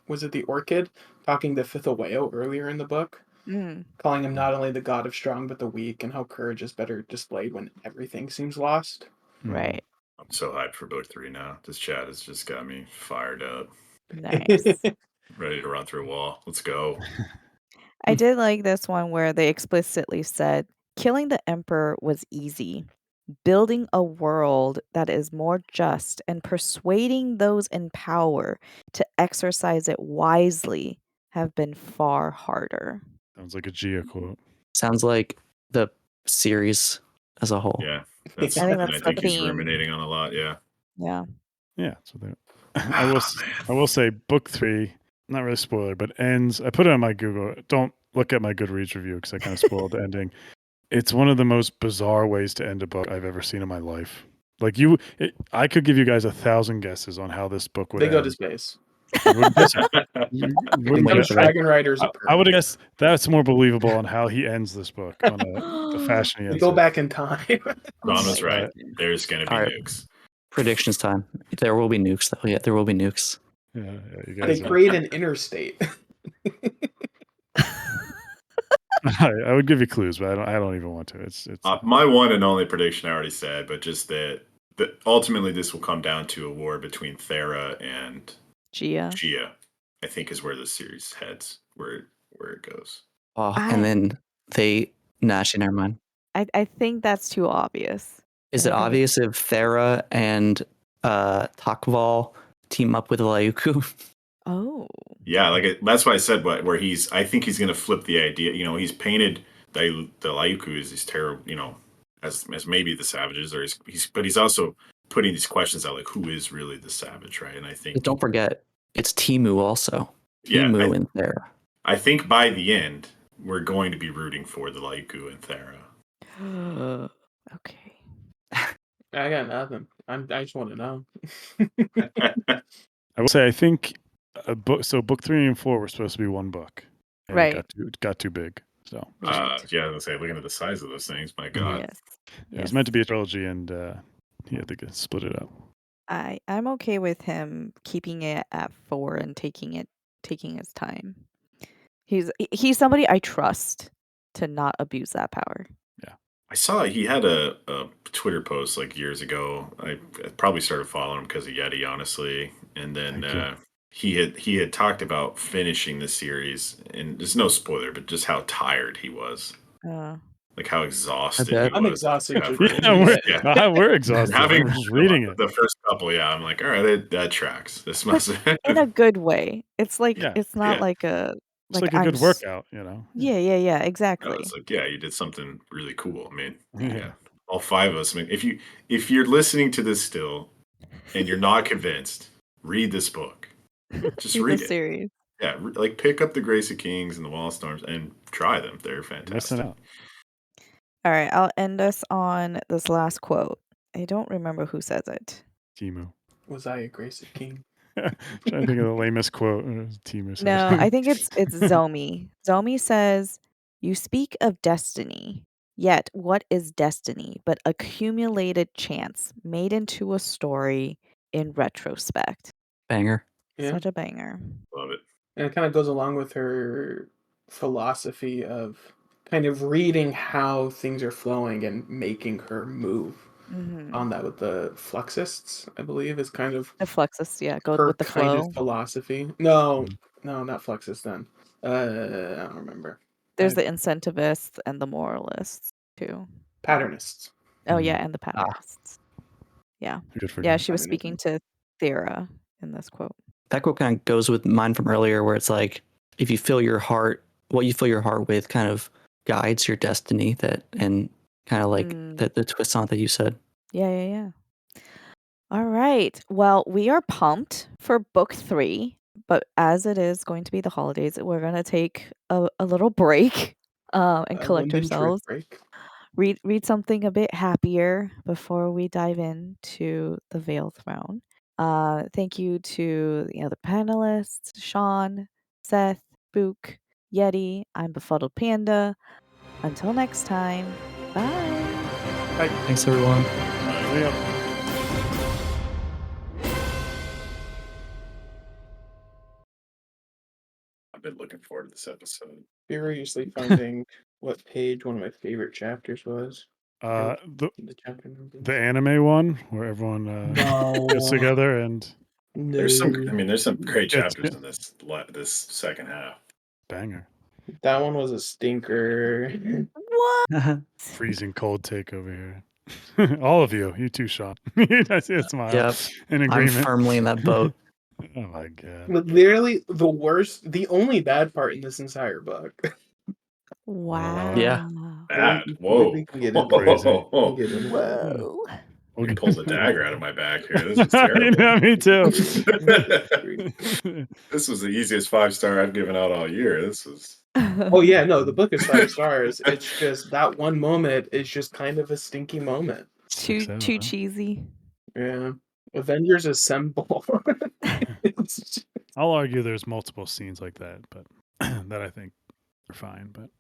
was it the orchid talking to Fithaweo earlier in the book, Mm. calling him not only the god of strong but the weak, and how courage is better displayed when everything seems lost. Mhm. Right. I'm so hyped for book 3 now. This chat has just got me fired up, Nice. ready to run through a wall. Let's go. I did like this one where they explicitly said, killing the emperor was easy. Building a world that is more just and persuading those in power to exercise it wisely have been far harder. Sounds like a Gia quote. Sounds like the series as a whole. Yeah, that's I think something that's I think the he's theme. ruminating on a lot. Yeah. Yeah. Yeah. So Man. I will say book 3, not really spoiler, but ends. I put it on my Google. Don't look at my Goodreads review because I kind of spoiled the ending. It's one of the most bizarre ways to end a book I've ever seen in my life. Like I could give you guys 1,000 guesses on how this book would They end. go to space. You wouldn't guess it. You It wouldn't becomes guess it. dragon riders. I would have guessed that's more believable on how he ends this book on the fashion he They ends go it. back in time. Ron was my right. goodness. There's going to be All right. nukes. Predictions time. There will be nukes, though. Yeah, there will be nukes. Yeah, you They guys. create an interstate. I would give you clues, but I don't even want to. It's My one and only prediction I already said, but just that ultimately this will come down to a war between Thera and Gia. I think is where the series heads, where it goes. Oh, I- and then actually, never mind. I think that's too obvious. Is I it think obvious if Thera and Takval team up with Liuku? Oh. Yeah, that's why I said where I think he's going to flip the idea. You know, he's painted the Liuku as these terrible, you know, as maybe the savages, or but he's also putting these questions out like, who is really the savage, right? And I think Don't forget, it's Timu also. Yeah, Timu and Thera. I think by the end we're going to be rooting for the Liuku and Thera. Okay. I got nothing. I just want to know. I will say I think book 3 and 4 were supposed to be one book, and Right. it got too big. So Yeah, I was say, looking at the size of those things, my God. Yes. it was meant to be a trilogy, and he had to split it up. I'm okay with him keeping it at 4 and taking his time. He's somebody I trust to not abuse that power. I saw he had a Twitter post like years ago. I probably started following him because of Yetti, honestly. And then he had talked about finishing the series, and there's no spoiler, but just how tired he was, like how exhausted he was. I'm exhausted. We're exhausted. Having Just reading it. The first couple, I'm like, all right, that tracks. This must in a good way. It's like Yeah. it's not like a It's like a good workout, you know. Yeah, exactly. It's like, yeah, you did something really cool. I mean, Yeah. all 5 of us. I mean, if you're listening to this still and you're not convinced, read this book. Just read the it. series. Yeah, like pick up the Grace of Kings and the Wall of Storms and try them. They're fantastic. Missing out. All right, I'll end us on this last quote. I don't remember who says it. Timu. Was I a Grace of King? Trying to think of the lamest quote. Timu says. No, I think it's Zomi. Zomi says, "You speak of destiny, yet what is destiny but accumulated chance made into a story in retrospect?" Banger. Yeah. Such a banger. Love it. And it kind of goes along with her philosophy of kind of reading how things are flowing and making her move on that with the Fluxists, I believe, is kind of The Fluxus, yeah, go her with the kind flow. of philosophy. No, not Fluxus then. I don't remember. There's the incentivists and the moralists too. Patternists. Oh yeah, and the patternists. Yeah. Good for Yeah, him. she was speaking to Thera in this quote. That quote kind of goes with mine from earlier, where it's like, if you fill your heart, what you fill your heart with kind of guides your destiny. And kind of like the twist on it that you said. Yeah. All right. Well, we are pumped for book 3, but as it is going to be the holidays, we're going to take a little break and collect ourselves. Break. Read something a bit happier before we dive into the Veil Throne. Thank you to the panelists, Sean, Seth, Book, Yetti. I'm Befuddled Panda. Until next time, bye. Bye. Thanks, everyone. I've been looking forward to this episode. Furiously finding what page one of my favorite chapters was. The chapter numbers. the anime one where everyone gets together and There's some great It's chapters in this second half. banger. That one was a stinker. What? Freezing cold take over here. All of you too, Sean. I see a smile. Yep. In I'm agreement. firmly in that boat. Oh my god. But literally the worst, the only bad part in this entire book. Wow. Yeah. Bad. We Whoa. can get into Crazy. it. We can get into it. Whoa. You pulled the dagger out of my back here. This is You terrible. know, me too. This was the easiest 5-star I've given out all year. This was. Oh yeah, no, the book is 5 stars. It's just that one moment is just kind of a stinky moment. Too cheesy. Yeah. Avengers Assemble. I'll argue there's multiple scenes like that, but that I think are fine. But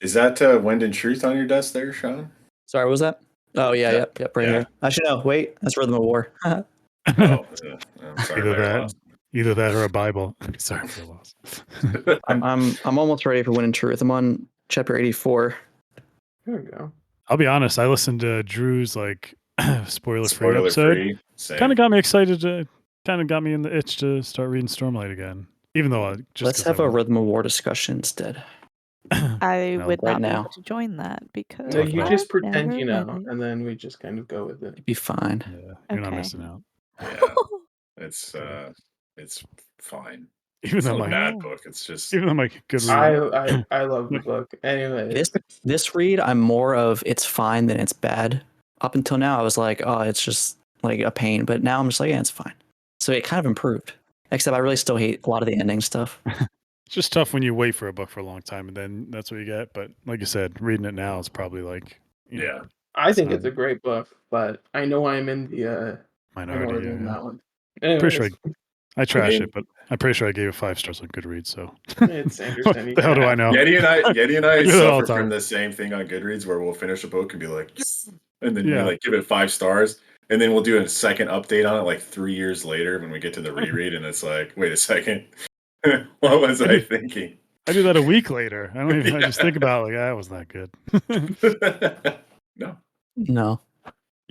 Is that Wind and Truth on your desk there, Sean? Sorry, what was that? Oh yeah, yep, right here. Actually, no, wait, that's Rhythm of War. Oh, I'm sorry. Either that or a Bible. Sorry for the loss. I'm almost ready for Wind and Truth. I'm on chapter 84. There we go. I'll be honest. I listened to Drew's spoiler-free episode. Kind of got me excited to. Kind of got me in the itch to start reading Stormlight again. Even though Let's have a Rhythm of War discussion instead. I would right not be now. able to join that because No, you I've just pretend never you know, read it. and then we just kind of go with it. It'd be fine. Yeah, you're not Okay. missing out. Yeah, it's fine. Even It's though not a my bad book. It's just even though my good read. I love the book. Anyway, This read, I'm more of it's fine than it's bad. Up until now, I was like, oh, it's just like a pain. But now I'm just like, yeah, it's fine. So it kind of improved. Except I really still hate a lot of the ending stuff. It's just tough when you wait for a book for a long time and then that's what you get. But like you said, reading it now is probably like I think it's a great book, but I know I'm in the minority in that one. Pretty sure I trash it, but I'm pretty sure I gave it 5 stars on Goodreads. So it's Anderson. What the hell do I know? Yeti and I do that all the suffer from time. the same thing on Goodreads, where we'll finish a book and be like, yes, and then we Yeah. give it 5 stars, and then we'll do a second update on it like 3 years later when we get to the reread, and it's like, wait a second, what was I thinking? I do that a week later. I don't even. I just think about that was not good. No.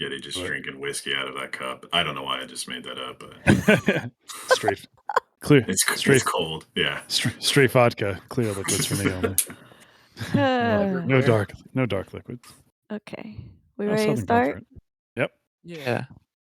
Yeti just drinking whiskey out of that cup. I don't know why I just made that up, but straight, clear. It's cold. Yeah, straight vodka, clear liquids for me only. No dark liquids. Okay, we ready to start? Yep. Yeah.